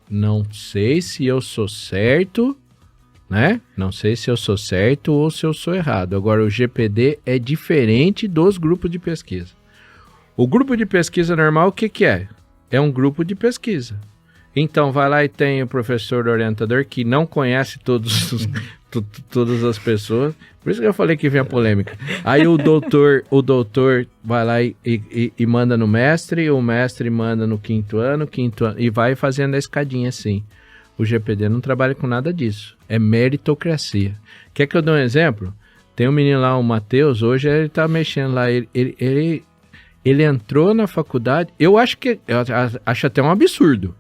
não sei se eu sou certo, né? Não sei se eu sou certo ou se eu sou errado. Agora, o GPD é diferente dos grupos de pesquisa. O grupo de pesquisa normal, o que é? É um grupo de pesquisa. Então, vai lá e tem o professor orientador que não conhece todas as pessoas. Por isso que eu falei que vem a polêmica. Aí o doutor vai lá e manda no mestre, o mestre manda no quinto ano, e vai fazendo a escadinha assim. O GPD não trabalha com nada disso. É meritocracia. Quer que eu dê um exemplo? Tem um menino lá, o Matheus, hoje ele tá mexendo lá, ele entrou na faculdade, eu acho até um absurdo.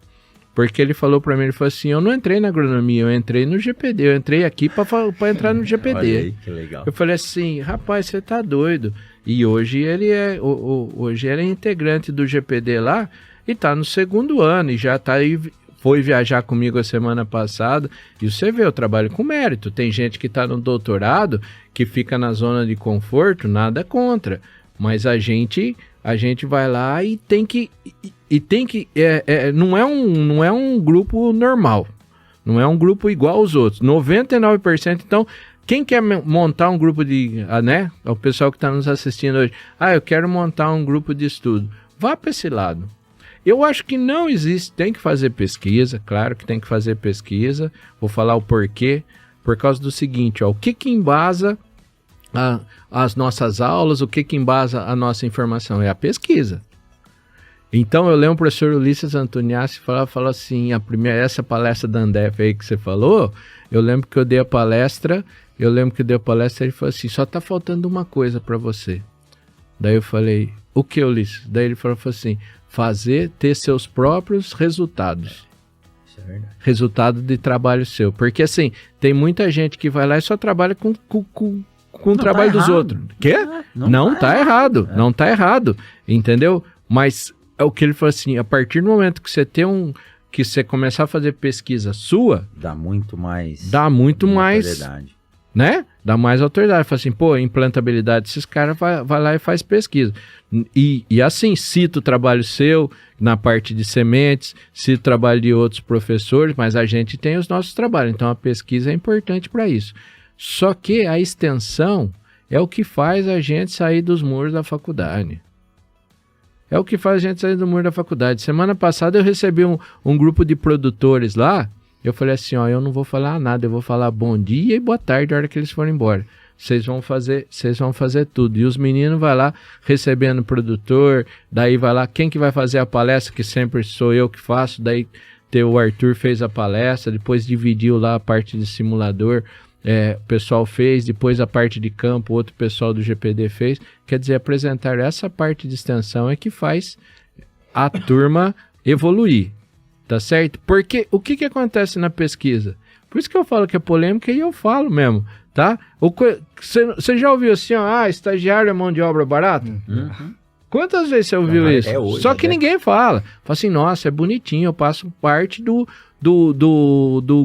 Porque ele falou pra mim, ele falou assim, eu não entrei na agronomia, eu entrei no GPD, eu entrei aqui pra entrar no GPD. Olha aí, que legal. Eu falei assim, rapaz, você tá doido. E hoje ele hoje ele é integrante do GPD lá e tá no 2º ano e já tá aí, foi viajar comigo a semana passada. E você vê, eu trabalho com mérito. Tem gente que tá no doutorado, que fica na zona de conforto, nada contra. Mas a gente vai lá e tem que... não é um grupo normal, não é um grupo igual aos outros, 99%. Então, quem quer montar um grupo né, o pessoal que está nos assistindo hoje, eu quero montar um grupo de estudo, vá para esse lado. Eu acho que não existe, tem que fazer pesquisa, claro que tem que fazer pesquisa, vou falar o porquê, por causa do seguinte, o que embasa as nossas aulas, o que embasa a nossa informação? É a pesquisa. Então eu lembro o professor Ulisses Antoniassi falou assim, essa palestra da Andef aí que você falou, eu lembro que eu dei a palestra, ele falou assim, só tá faltando uma coisa para você. Daí eu falei, o que, Ulisses? Daí ele falou assim, ter seus próprios resultados. Isso é verdade. Resultado de trabalho seu. Porque assim, tem muita gente que vai lá e só trabalha com o trabalho dos outros. Quê? Não tá errado. Não tá errado. Entendeu? Mas é o que ele falou assim, a partir do momento que você que você começar a fazer pesquisa sua, dá muito mais autoridade. Né? Dá mais autoridade. Fala assim, pô, implantabilidade, esses caras vai lá e faz pesquisa. E assim, cita o trabalho seu na parte de sementes, cita o trabalho de outros professores, mas a gente tem os nossos trabalhos, então a pesquisa é importante para isso. Só que a extensão é o que faz a gente sair dos muros da faculdade. É o que faz a gente sair do muro da faculdade. Semana passada eu recebi um grupo de produtores lá. Eu falei assim, ó, eu não vou falar nada, eu vou falar bom dia e boa tarde na hora que eles forem embora. Vocês vão fazer tudo. E os meninos vão lá recebendo o produtor, daí vai lá, quem que vai fazer a palestra, que sempre sou eu que faço, daí o Arthur fez a palestra, depois dividiu lá a parte de simulador, o pessoal fez, depois a parte de campo, outro pessoal do GPD fez. Quer dizer, apresentar essa parte de extensão é que faz a turma evoluir, tá certo? Porque o que acontece na pesquisa? Por isso que eu falo que é polêmica e eu falo mesmo, tá? Você já ouviu assim, ó, estagiário é mão de obra barata? Uhum. Quantas vezes você ouviu isso? Hoje, só que ninguém fala. Fala assim, nossa, é bonitinho, eu passo parte do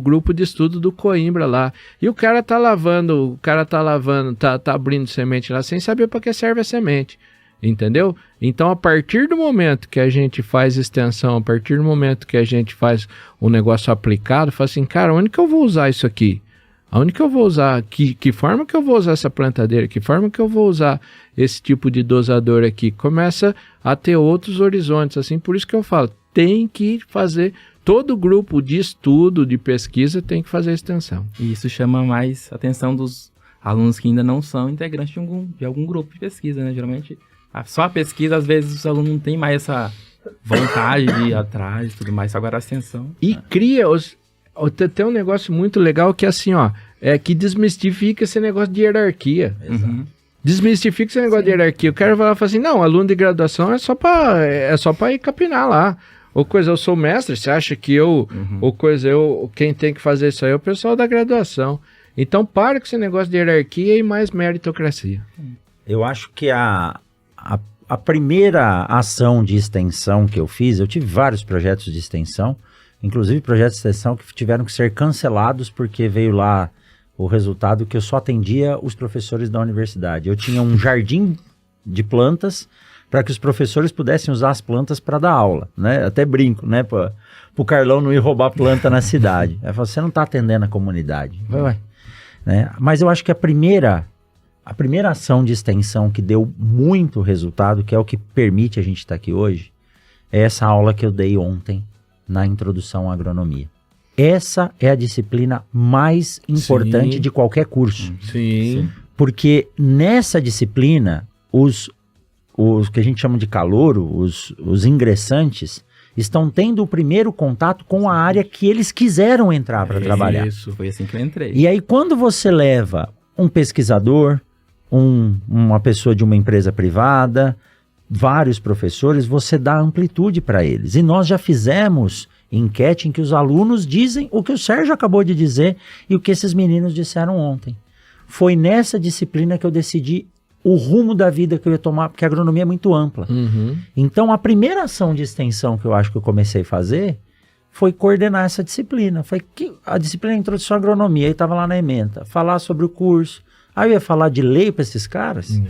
grupo de estudo do Coimbra lá. E o cara tá lavando, tá abrindo semente lá sem saber para que serve a semente. Entendeu? Então, a partir do momento que a gente faz extensão, a partir do momento que a gente faz um negócio aplicado, fala assim, cara, onde que eu vou usar isso aqui? Aonde que eu vou usar? Que forma que eu vou usar essa plantadeira? Que forma que eu vou usar esse tipo de dosador aqui? Começa a ter outros horizontes, assim, por isso que eu falo, tem que fazer, todo grupo de estudo, de pesquisa, tem que fazer extensão. E isso chama mais atenção dos alunos que ainda não são integrantes de algum grupo de pesquisa, né? Geralmente, só a pesquisa, às vezes, os alunos não têm mais essa vontade de ir atrás e tudo mais, agora a extensão. E cria tem um negócio muito legal que é assim, ó, que desmistifica esse negócio de hierarquia. Uhum. Desmistifica esse negócio de hierarquia. O cara vai lá e fala assim, não, aluno de graduação é só pra ir capinar lá. Ou coisa, eu sou mestre, você acha que quem tem que fazer isso aí é o pessoal da graduação. Então para com esse negócio de hierarquia e mais meritocracia. Eu acho que a primeira ação de extensão que eu fiz, eu tive vários projetos de extensão, inclusive projetos de extensão que tiveram que ser cancelados porque veio lá o resultado que eu só atendia os professores da universidade. Eu tinha um jardim de plantas para que os professores pudessem usar as plantas para dar aula, né? Até brinco, né? Para o Carlão não ir roubar planta na cidade. Aí falo, você não está atendendo a comunidade. Vai. Né? Mas eu acho que a primeira ação de extensão que deu muito resultado, que é o que permite a gente estar aqui hoje, é essa aula que eu dei ontem na introdução à agronomia. Essa é a disciplina mais importante de qualquer curso. Sim. Porque nessa disciplina, os que a gente chama de calouro, os ingressantes, estão tendo o primeiro contato com a área que eles quiseram entrar para trabalhar. Isso, foi assim que eu entrei. E aí, quando você leva um pesquisador, uma pessoa de uma empresa privada, vários professores, você dá amplitude para eles. E nós já fizemos enquete em que os alunos dizem o que o Sérgio acabou de dizer e o que esses meninos disseram ontem. Foi nessa disciplina que eu decidi o rumo da vida que eu ia tomar, porque a agronomia é muito ampla. Uhum. Então, a primeira ação de extensão que eu acho que eu comecei a fazer foi coordenar essa disciplina. Foi que a disciplina de introdução à agronomia, aí estava lá na ementa, falar sobre o curso. Aí eu ia falar de lei para esses caras.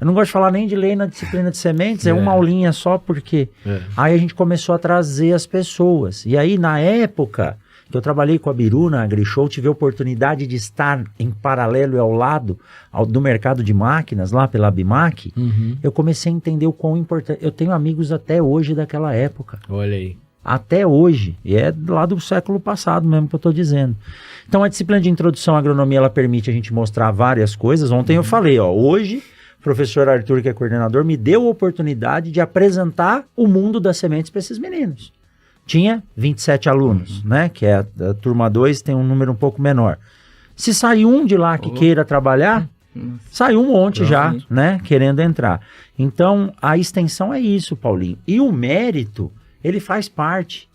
Eu não gosto de falar nem de lei na disciplina de sementes, é uma aulinha só, porque aí a gente começou a trazer as pessoas. E aí, na época que eu trabalhei com a Biru na AgriShow, tive a oportunidade de estar em paralelo e ao lado do mercado de máquinas, lá pela Bimac, eu comecei a entender o quão importante. Eu tenho amigos até hoje daquela época. Olha aí. até hoje, e é lá do século passado mesmo que eu estou dizendo. Então a disciplina de introdução à agronomia, ela permite a gente mostrar várias coisas. Ontem eu falei, hoje o professor Arthur, que é coordenador, me deu a oportunidade de apresentar o mundo das sementes para esses meninos. Tinha 27 alunos, né? Que é a turma 2, tem um número um pouco menor. Se sair um de lá que queira trabalhar, sai um monte já, né? Querendo entrar. Então, a extensão é isso, Paulinho. E o mérito, ele faz parte.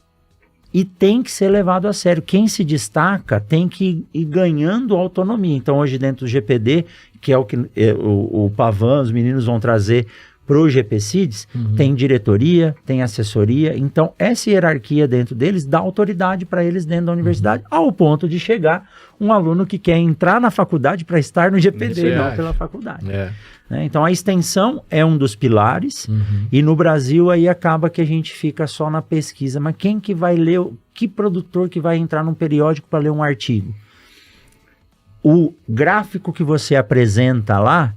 E tem que ser levado a sério. Quem se destaca tem que ir ganhando autonomia. Então, hoje dentro do GPD, que é o que o Pavan, os meninos vão trazer para o GPCIDS, tem diretoria, tem assessoria. Então, essa hierarquia dentro deles dá autoridade para eles dentro da universidade, ao ponto de chegar um aluno que quer entrar na faculdade para estar no GPD, não pela faculdade. Né? Então, a extensão é um dos pilares, e no Brasil aí acaba que a gente fica só na pesquisa. Mas quem que vai ler, que produtor que vai entrar num periódico para ler um artigo? O gráfico que você apresenta lá,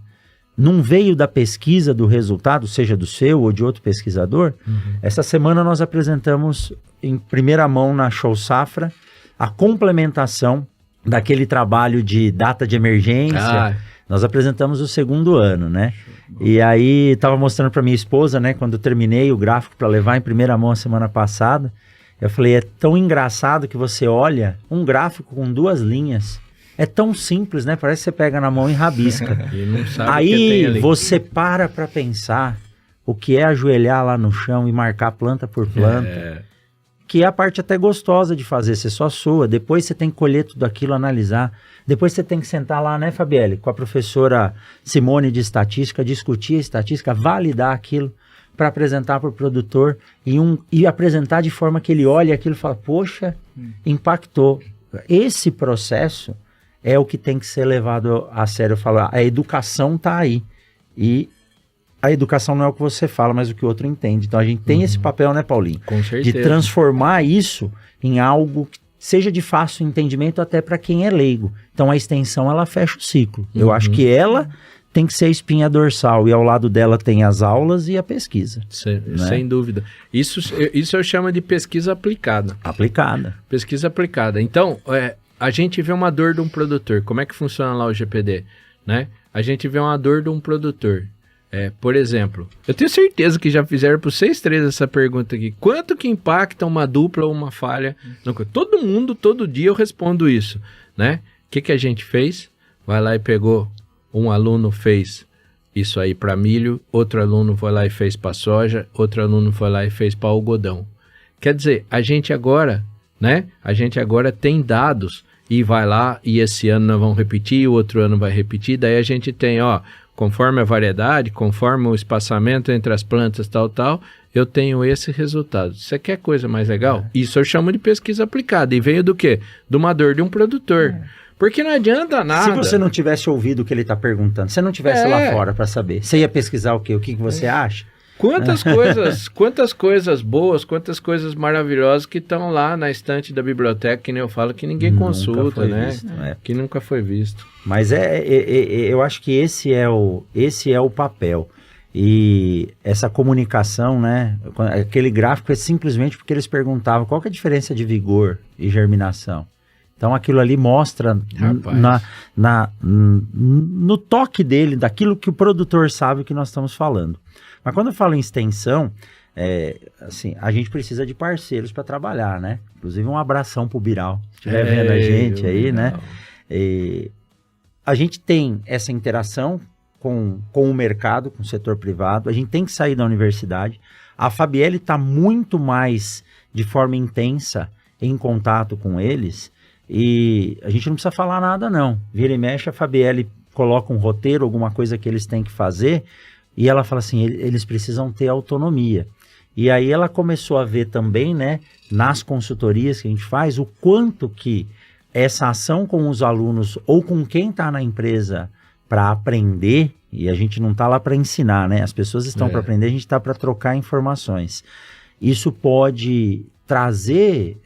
não veio da pesquisa do resultado, seja do seu ou de outro pesquisador. Essa semana nós apresentamos em primeira mão na Show Safra a complementação daquele trabalho de data de emergência. Nós apresentamos o segundo ano, né? E aí estava mostrando para minha esposa, né? Quando eu terminei o gráfico para levar em primeira mão a semana passada, eu falei, é tão engraçado que você olha um gráfico com 2 linhas. É tão simples, né? Parece que você pega na mão e rabisca. E não sabe aí o que tem ali. Você para pensar o que é ajoelhar lá no chão e marcar planta por planta. Que é a parte até gostosa de fazer, você só sua. Depois você tem que colher tudo aquilo, analisar. Depois você tem que sentar lá, né, Fabielle, com a professora Simone de estatística, discutir a estatística, validar aquilo para apresentar para o produtor e apresentar de forma que ele olhe aquilo e fala, poxa, impactou. Esse processo é o que tem que ser levado a sério. Eu falo, a educação está aí. E a educação não é o que você fala, mas o que o outro entende. Então a gente tem esse papel, né, Paulinho? Com certeza. De transformar isso em algo que seja de fácil entendimento até para quem é leigo. Então a extensão, ela fecha o ciclo. Eu acho que ela tem que ser a espinha dorsal e ao lado dela tem as aulas e a pesquisa. Sem dúvida. Isso eu chamo de pesquisa aplicada. Pesquisa aplicada. Então, a gente vê uma dor de um produtor. Como é que funciona lá o GPD? Né? A gente vê uma dor de um produtor. Por exemplo, eu tenho certeza que já fizeram para vocês 3 essa pergunta aqui. Quanto que impacta uma dupla ou uma falha? Todo mundo, todo dia eu respondo isso. Né? O que a gente fez? Vai lá e pegou, um aluno fez isso aí para milho, outro aluno foi lá e fez para soja, outro aluno foi lá e fez para algodão. Quer dizer, a gente agora tem dados e vai lá e esse ano nós vamos repetir, o outro ano vai repetir, daí a gente tem, conforme a variedade, conforme o espaçamento entre as plantas, tal, eu tenho esse resultado. Você quer coisa mais legal? Isso eu chamo de pesquisa aplicada. E veio do quê? De uma dor de um produtor. Porque não adianta nada. Se você não tivesse ouvido o que ele está perguntando, se não tivesse lá fora para saber, você ia pesquisar o quê? O que você acha? Quantas coisas boas, quantas coisas maravilhosas que estão lá na estante da biblioteca, que nem eu falo, que ninguém consulta, né? Visto, que nunca foi visto. Mas eu acho que esse é o papel. E essa comunicação, né? Aquele gráfico é simplesmente porque eles perguntavam qual que é a diferença de vigor e germinação. Então aquilo ali mostra no toque dele, daquilo que o produtor sabe que nós estamos falando. Mas quando eu falo em extensão, a gente precisa de parceiros para trabalhar, né? Inclusive um abração pro Biral, se estiver vendo a gente aí, né? A gente tem essa interação com o mercado, com o setor privado, a gente tem que sair da universidade. A Fabielle está muito mais de forma intensa em contato com eles e a gente não precisa falar nada não. Vira e mexe, a Fabielle coloca um roteiro, alguma coisa que eles têm que fazer e ela fala assim, eles precisam ter autonomia. E aí ela começou a ver também, né, nas consultorias que a gente faz, o quanto que essa ação com os alunos ou com quem está na empresa para aprender, e a gente não está lá para ensinar, né? As pessoas estão para aprender, a gente está para trocar informações. Isso pode trazer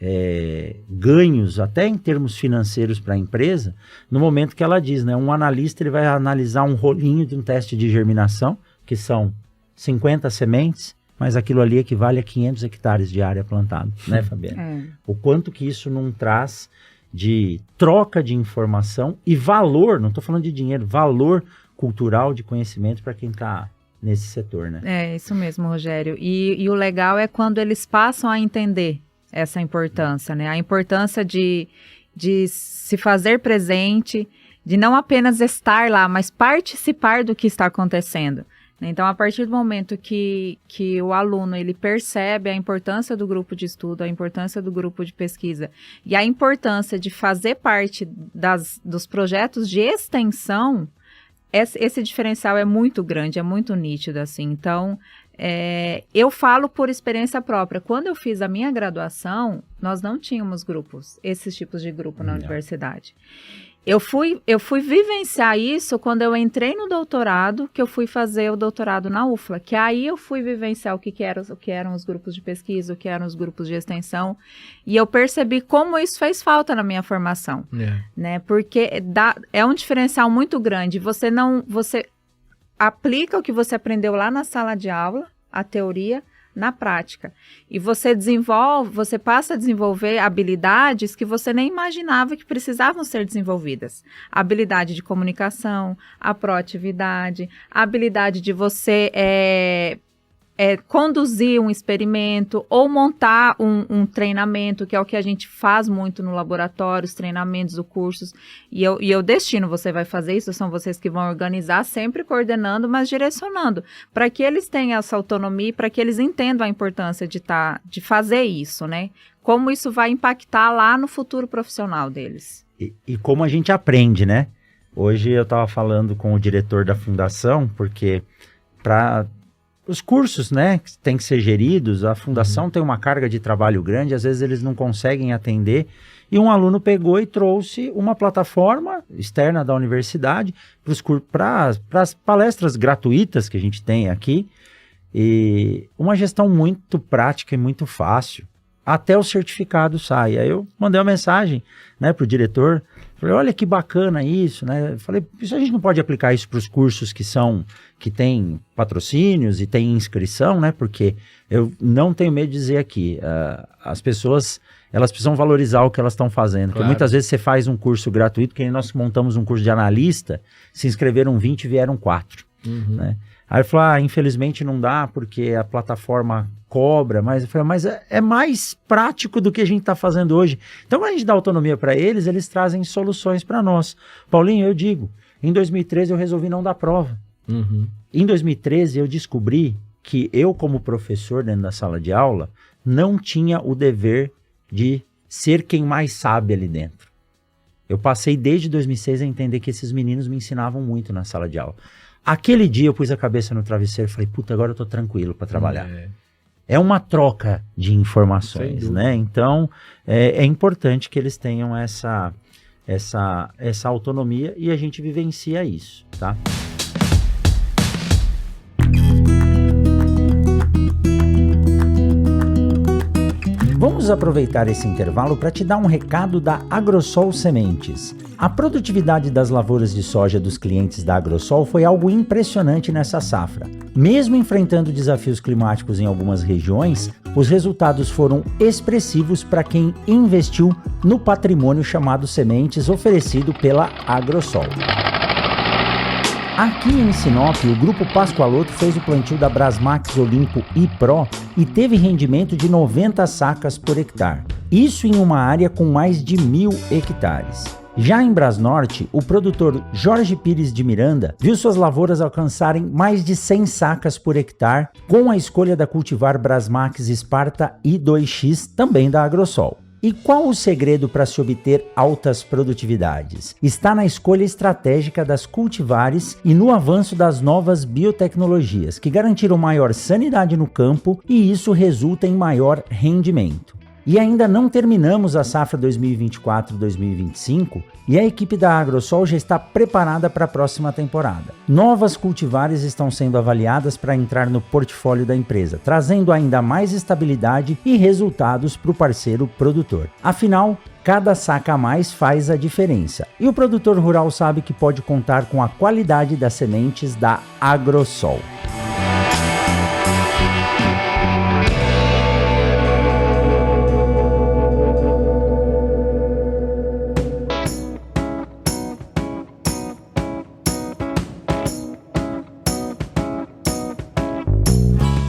ganhos, até em termos financeiros para a empresa, no momento que ela diz, né? Um analista ele vai analisar um rolinho de um teste de germinação, que são 50 sementes, mas aquilo ali equivale a 500 hectares de área plantada, né, Fabiana? O quanto que isso não traz de troca de informação e valor, não estou falando de dinheiro, valor cultural de conhecimento para quem está nesse setor, né? É, isso mesmo, Rogério. E o legal é quando eles passam a entender essa importância, né? A importância de se fazer presente, de não apenas estar lá, mas participar do que está acontecendo. Então, a partir do momento que o aluno ele percebe a importância do grupo de estudo, a importância do grupo de pesquisa e a importância de fazer parte dos projetos de extensão, esse diferencial é muito grande, é muito nítido, assim. Então, eu falo por experiência própria. Quando eu fiz a minha graduação, nós não tínhamos grupos, esses tipos de grupo na universidade. Eu fui vivenciar isso quando eu entrei no doutorado, que eu fui fazer o doutorado na UFLA, que aí eu fui vivenciar o que eram os grupos de pesquisa, o que eram os grupos de extensão, e eu percebi como isso fez falta na minha formação, né? Porque é um diferencial muito grande. Você aplica o que você aprendeu lá na sala de aula, a teoria, na prática. E você passa a desenvolver habilidades que você nem imaginava que precisavam ser desenvolvidas. A habilidade de comunicação, a proatividade, a habilidade de você conduzir um experimento ou montar um treinamento, que é o que a gente faz muito no laboratório, os treinamentos, os cursos, e eu destino, você vai fazer isso, são vocês que vão organizar, sempre coordenando, mas direcionando, para que eles tenham essa autonomia, para que eles entendam a importância de fazer isso, né? Como isso vai impactar lá no futuro profissional deles. E como a gente aprende, né? Hoje eu estava falando com o diretor da fundação, porque os cursos, né, que têm que ser geridos, a fundação tem uma carga de trabalho grande, às vezes eles não conseguem atender, e um aluno pegou e trouxe uma plataforma externa da universidade para as palestras gratuitas que a gente tem aqui, e uma gestão muito prática e muito fácil, até o certificado sai. Aí eu mandei uma mensagem, né, para o diretor, falei, olha que bacana isso, né? Falei, isso a gente não pode aplicar isso para os cursos que tem patrocínios e tem inscrição, né? Porque eu não tenho medo de dizer aqui, as pessoas, elas precisam valorizar o que elas estão fazendo. Claro. Porque muitas vezes você faz um curso gratuito, que nós montamos um curso de analista, se inscreveram 20 e vieram 4, né? Aí eu falei, infelizmente não dá, porque a plataforma cobra, mas eu falei, mas é mais prático do que a gente está fazendo hoje. Então, quando a gente dá autonomia para eles, eles trazem soluções para nós. Paulinho, eu digo, em 2013 eu resolvi não dar prova. Em 2013 eu descobri que eu, como professor dentro da sala de aula, não tinha o dever de ser quem mais sabe ali dentro. Eu passei desde 2006 a entender que esses meninos me ensinavam muito na sala de aula. Aquele dia eu pus a cabeça no travesseiro e falei, puta, agora eu tô tranquilo para trabalhar. É uma troca de informações, né? Então, é importante que eles tenham essa autonomia e a gente vivencia isso, tá? Vamos aproveitar esse intervalo para te dar um recado da Agrosol Sementes. A produtividade das lavouras de soja dos clientes da Agrosol foi algo impressionante nessa safra. Mesmo enfrentando desafios climáticos em algumas regiões, os resultados foram expressivos para quem investiu no patrimônio chamado sementes oferecido pela Agrosol. Aqui em Sinop, o Grupo Pascoaloto fez o plantio da Brasmax Olimpo I-Pro e teve rendimento de 90 sacas por hectare. Isso em uma área com mais de 1.000 hectares. Já em Brasnorte, o produtor Jorge Pires de Miranda viu suas lavouras alcançarem mais de 100 sacas por hectare com a escolha da cultivar Brasmax Sparta I2X, também da Agrosol. E qual o segredo para se obter altas produtividades? Está na escolha estratégica das cultivares e no avanço das novas biotecnologias, que garantiram maior sanidade no campo e isso resulta em maior rendimento. E ainda não terminamos a safra 2024-2025 e a equipe da Agrosol já está preparada para a próxima temporada. Novas cultivares estão sendo avaliadas para entrar no portfólio da empresa, trazendo ainda mais estabilidade e resultados para o parceiro produtor. Afinal, cada saca a mais faz a diferença. E o produtor rural sabe que pode contar com a qualidade das sementes da Agrosol.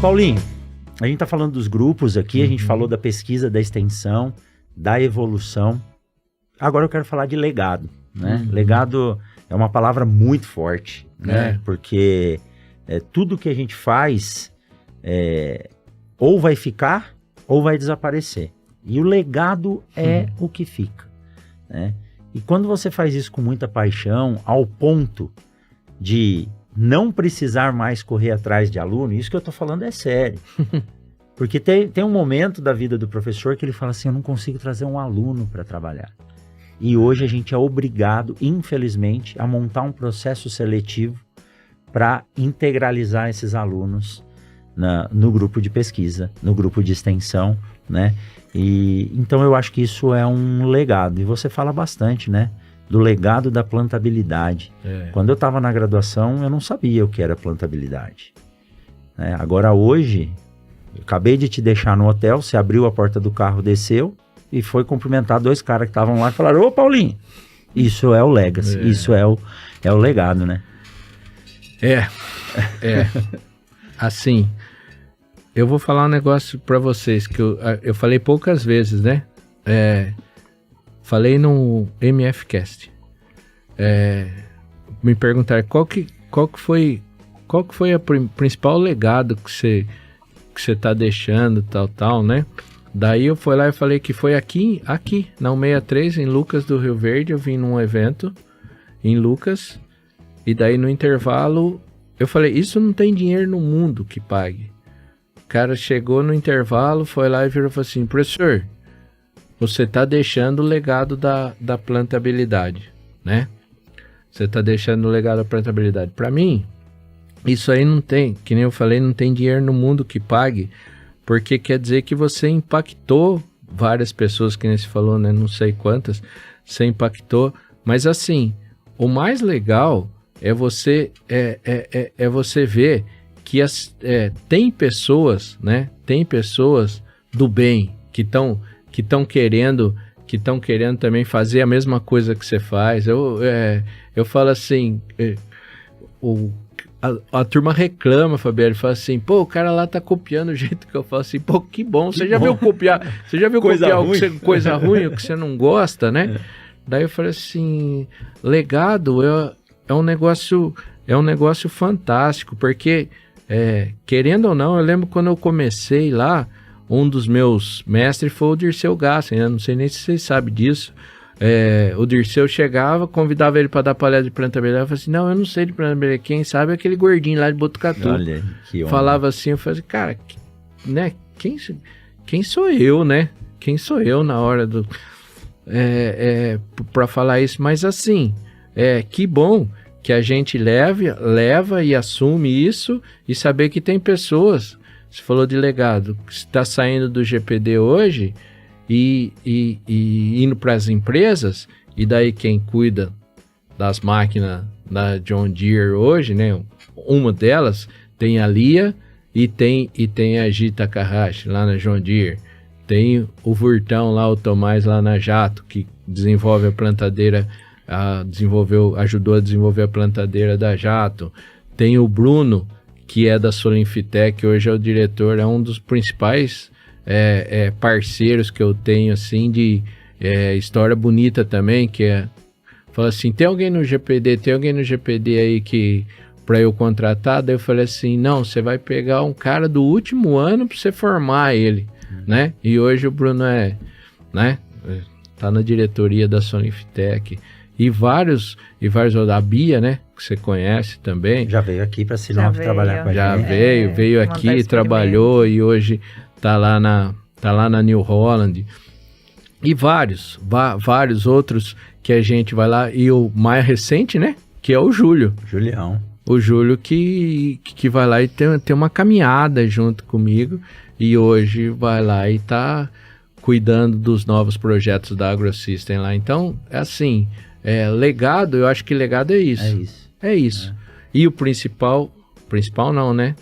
Paulinho, a gente tá falando dos grupos aqui, a gente falou da pesquisa, da extensão, da evolução. Agora eu quero falar de legado, né? Legado é uma palavra muito forte, né? Porque tudo que a gente faz ou vai ficar ou vai desaparecer. E o legado é o que fica, né? E quando você faz isso com muita paixão, ao ponto de não precisar mais correr atrás de aluno, isso que eu tô falando é sério. Porque tem um momento da vida do professor que ele fala assim, eu não consigo trazer um aluno para trabalhar. E hoje a gente é obrigado, infelizmente, a montar um processo seletivo para integralizar esses alunos no grupo de pesquisa, no grupo de extensão, né? E então eu acho que isso é um legado. E você fala bastante, né? Do legado da plantabilidade. Quando eu estava na graduação, eu não sabia o que era plantabilidade. Agora hoje, eu acabei de te deixar no hotel, você abriu a porta do carro, desceu e foi cumprimentar 2 caras que estavam lá e falaram, ô Paulinho, isso é o legacy, isso é o legado, né? Assim, eu vou falar um negócio para vocês que eu falei poucas vezes, né? Falei no MFcast. Me perguntaram qual que foi o principal legado que você tá deixando, tal, né? Daí eu fui lá e falei que foi aqui, na 163, em Lucas do Rio Verde. Eu vim num evento em Lucas, e daí no intervalo eu falei, isso não tem dinheiro no mundo que pague. O cara chegou no intervalo, foi lá e virou e falou assim, professor, você tá deixando o legado da plantabilidade, né? Você tá deixando o legado da plantabilidade. Para mim, isso aí não tem, que nem eu falei, não tem dinheiro no mundo que pague, porque quer dizer que você impactou várias pessoas, que nem se falou, né? Não sei quantas, você impactou, mas assim, o mais legal é você ver que tem pessoas, né? Tem pessoas do bem que estão querendo também fazer a mesma coisa que você faz. Eu falo assim, a turma reclama, Fabiano, fala assim, pô, o cara lá tá copiando o jeito que eu falo assim, pô, que bom, você já viu copiar coisa ruim, o que você não gosta, né? Daí eu falei assim, legado é um negócio fantástico, porque querendo ou não, eu lembro quando eu comecei lá, um dos meus mestres foi o Dirceu Gassen, né? Não sei nem se vocês sabem disso. O Dirceu chegava, convidava ele para dar palestra de plantabilidade, eu falava assim, não, eu não sei de plantabilidade, quem sabe é aquele gordinho lá de Botucatu. Olha, que homem. Falava assim, eu falei, cara, né, quem sou eu, né? Quem sou eu na hora para falar isso? Mas assim, que bom que a gente leva e assume isso, e saber que tem pessoas, você falou de legado, que está saindo do GPD hoje e indo para as empresas, e daí quem cuida das máquinas da John Deere hoje, né? Uma delas tem a Lia e tem a Gita Takahashi lá na John Deere. Tem o Vurtão lá, o Tomás lá na Jato, que desenvolve a plantadeira, ajudou a desenvolver a plantadeira da Jato. Tem o Bruno, que é da Solinfitec, hoje é o diretor, é um dos principais parceiros que eu tenho, assim, de história bonita também, que fala assim, tem alguém no GPD aí que para eu contratar? Daí eu falei assim, não, você vai pegar um cara do último ano para você formar ele, né? E hoje o Bruno tá na diretoria da Solinfitec, e vários da Bia, né, que você conhece também. Já veio aqui para Sinop trabalhar com a gente. Já veio aqui, trabalhou, e hoje tá lá na New Holland. E vários outros que a gente vai lá, e o mais recente, né, que é o Júlio. Julião. O Júlio que vai lá e tem uma caminhada junto comigo, e hoje vai lá e tá cuidando dos novos projetos da AgroSystem lá. Então, assim, legado, eu acho que legado é isso. É isso. E o principal não, né?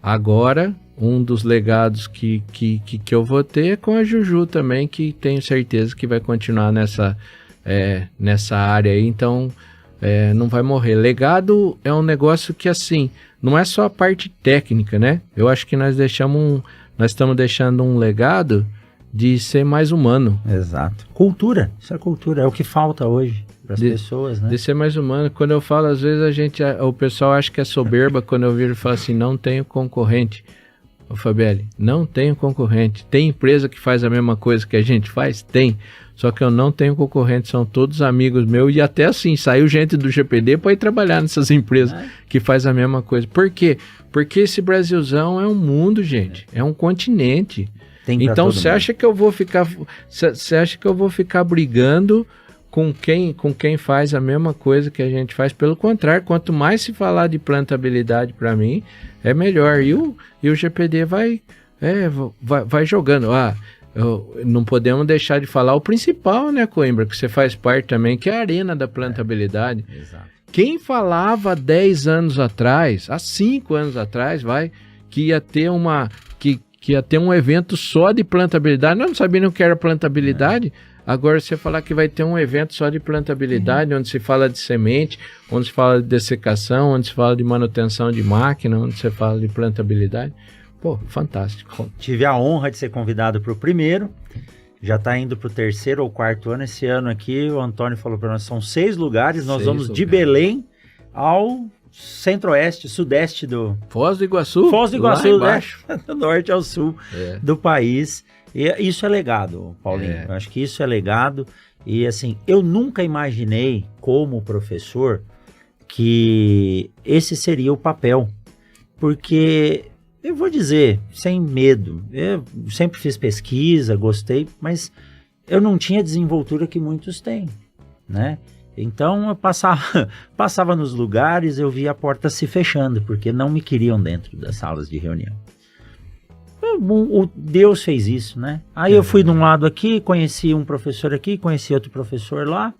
Agora, um dos legados que eu vou ter é com a Juju também, que tenho certeza que vai continuar nessa área aí. Então, não vai morrer. Legado é um negócio que, assim, não é só a parte técnica, né? Eu acho que nós estamos deixando um legado de ser mais humano. Exato. Cultura, isso é cultura, é o que falta hoje para as pessoas, né? De ser mais humano. Quando eu falo, às vezes o pessoal acha que é soberba quando eu viro e falo assim, não tenho concorrente. Ô Fabeli, não tenho concorrente. Tem empresa que faz a mesma coisa que a gente faz? Tem. Só que eu não tenho concorrente, são todos amigos meus. E até assim, saiu gente do GPD para ir trabalhar nessas empresas que faz a mesma coisa. Por quê? Porque esse Brasilzão é um mundo, gente. É um continente. Então você acha que eu vou ficar... Você acha que eu vou ficar brigando com quem faz a mesma coisa que a gente faz? Pelo contrário, quanto mais se falar de plantabilidade para mim, é melhor. E o GPD vai jogando. Não podemos deixar de falar o principal, né, Coimbra, que você faz parte também, que é a Arena da Plantabilidade. Exato. Quem falava 10 anos atrás, há 5 anos atrás, que ia ter que ia ter um evento só de plantabilidade, nós não sabíamos o que era plantabilidade. Agora você falar que vai ter um evento só de plantabilidade, onde se fala de semente, onde se fala de dessecação, onde se fala de manutenção de máquina, onde se fala de plantabilidade. Pô, fantástico. Tive a honra de ser convidado para o primeiro, já está indo para o 3º ou 4º ano. Esse ano aqui, o Antônio falou para nós, são 6 lugares, nós vamos de Belém ao centro-oeste, sudeste do... Foz do Iguaçu, né? Do norte ao sul do país. E isso é legado, Paulinho. Eu acho que isso é legado. E assim, eu nunca imaginei como professor que esse seria o papel. Porque, eu vou dizer, sem medo, eu sempre fiz pesquisa, gostei, mas eu não tinha a desenvoltura que muitos têm, né? Então eu passava nos lugares, eu via a porta se fechando, porque não me queriam dentro das salas de reunião. O Deus fez isso, né? Aí eu fui de um lado aqui, conheci um professor aqui, conheci outro professor lá,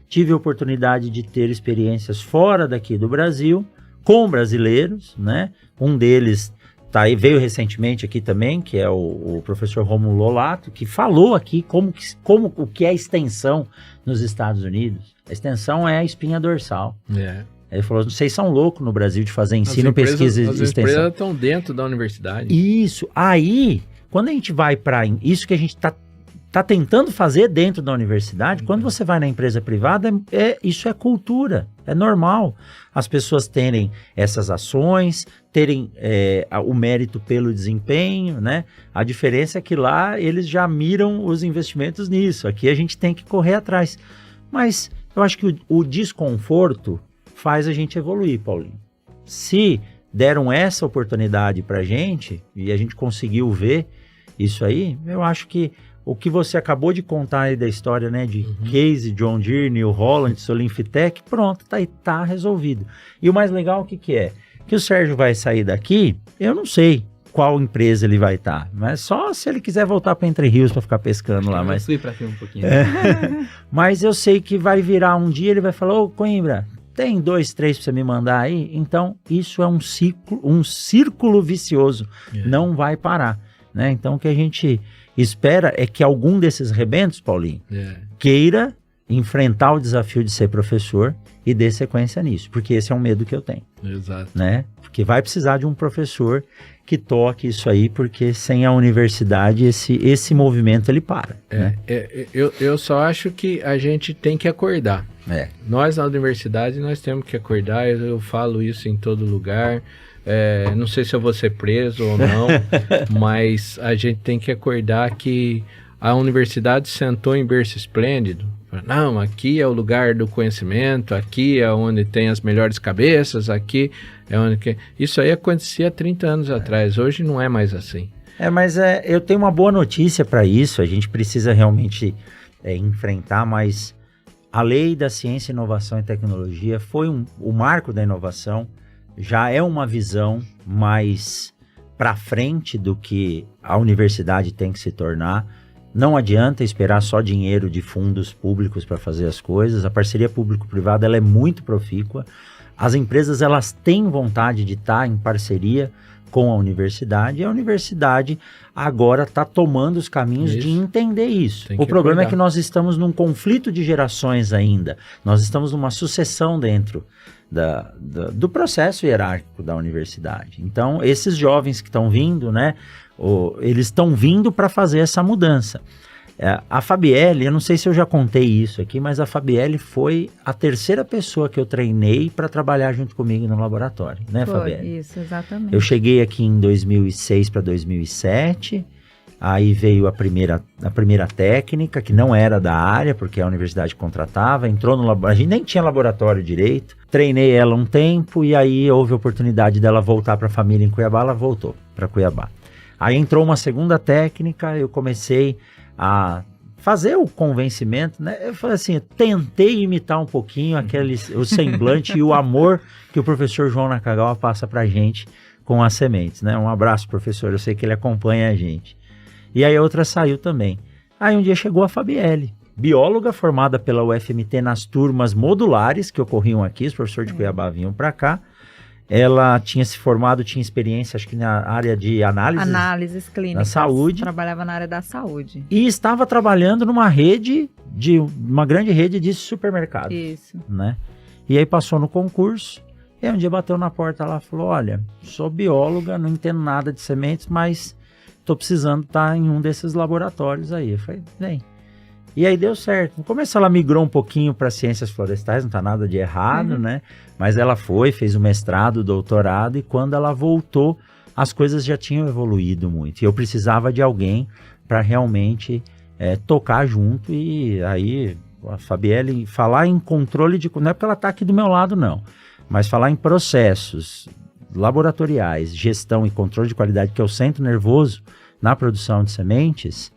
tive a oportunidade de ter experiências fora daqui do Brasil, com brasileiros, né? Um deles veio recentemente aqui também, que é o professor Romulo Lolato, que falou aqui o que é extensão nos Estados Unidos. A extensão é a espinha dorsal. Ele falou, vocês são loucos no Brasil de fazer ensino, pesquisa e extensão. As empresas estão dentro da universidade. Isso. Aí, quando a gente vai para isso que a gente está tentando fazer dentro da universidade, quando você vai na empresa privada, isso é cultura, é normal. As pessoas terem essas ações, terem o mérito pelo desempenho, né? A diferença é que lá eles já miram os investimentos nisso. Aqui a gente tem que correr atrás. Mas eu acho que o desconforto faz a gente evoluir, Paulinho. Se deram essa oportunidade pra gente, e a gente conseguiu ver isso aí, eu acho que o que você acabou de contar aí da história, né, de Case, John Deere, New Holland, Solinfitec, pronto, tá resolvido. E o mais legal, o que é? Que o Sérgio vai sair daqui, eu não sei qual empresa ele vai estar, mas só se ele quiser voltar para Entre Rios para ficar pescando lá. Mas fui para cima um pouquinho. Mas eu sei que vai virar um dia, ele vai falar, ô Coimbra, tem 2, 3 para você me mandar aí? Então, isso é um círculo vicioso, não vai parar, né? Então, o que a gente espera é que algum desses rebentos, Paulinho, queira enfrentar o desafio de ser professor e dê sequência nisso, porque esse é um medo que eu tenho. Exato. Né? Porque vai precisar de um professor que toque isso aí, porque sem a universidade esse movimento ele para. Né? Eu só acho que a gente tem que acordar. Nós na universidade nós temos que acordar, eu falo isso em todo lugar. Não sei se eu vou ser preso ou não, mas a gente tem que acordar que a universidade sentou em berço esplêndido. Não, aqui é o lugar do conhecimento, aqui é onde tem as melhores cabeças, aqui é onde... Isso aí acontecia há 30 anos atrás, hoje não é mais assim. Mas eu tenho uma boa notícia para isso, a gente precisa realmente enfrentar, mas a Lei da Ciência, Inovação e Tecnologia foi o marco da inovação, já é uma visão mais para frente do que a universidade tem que se tornar. Não adianta esperar só dinheiro de fundos públicos para fazer as coisas. A parceria público-privada ela é muito profícua. As empresas elas têm vontade de estar em parceria com a universidade, e a universidade agora está tomando os caminhos de entender isso. O problema é que nós estamos num conflito de gerações ainda, nós estamos numa sucessão dentro do processo hierárquico da universidade. Então, esses jovens que estão vindo, né, eles estão vindo para fazer essa mudança. A Fabielle, eu não sei se eu já contei isso aqui, mas a Fabielle foi a terceira pessoa que eu treinei para trabalhar junto comigo no laboratório, né, Fabielle? Isso, exatamente. Eu cheguei aqui em 2006 para 2007, aí veio a primeira técnica, que não era da área, porque a universidade contratava, entrou no laboratório, a gente nem tinha laboratório direito, treinei ela um tempo e aí houve a oportunidade dela voltar para a família em Cuiabá, ela voltou para Cuiabá. Aí entrou uma segunda técnica, eu comecei a fazer o convencimento, né? Eu falei assim, tentei imitar um pouquinho o semblante e o amor que o professor João Nakagawa passa pra gente com as sementes, né? Um abraço, professor, eu sei que ele acompanha a gente. E aí a outra saiu também. Aí um dia chegou a Fabielle, bióloga formada pela UFMT nas turmas modulares que ocorriam aqui, os professores de Cuiabá vinham para cá. Ela tinha se formado, tinha experiência, acho que na área de análises clínicas, da saúde. Trabalhava na área da saúde. E estava trabalhando numa grande rede de supermercados. Isso. Né? E aí passou no concurso, e aí um dia bateu na porta lá e falou, olha, sou bióloga, não entendo nada de sementes, mas estou precisando estar em um desses laboratórios aí. Eu falei, vem. E aí deu certo. No começo ela migrou um pouquinho para ciências florestais, não está nada de errado, né? Mas ela fez o mestrado, o doutorado, e quando ela voltou, as coisas já tinham evoluído muito. E eu precisava de alguém para realmente tocar junto. E aí a Fabielle, falar em controle de... Não é porque ela está aqui do meu lado, não. Mas falar em processos laboratoriais, gestão e controle de qualidade, que é o centro nervoso na produção de sementes...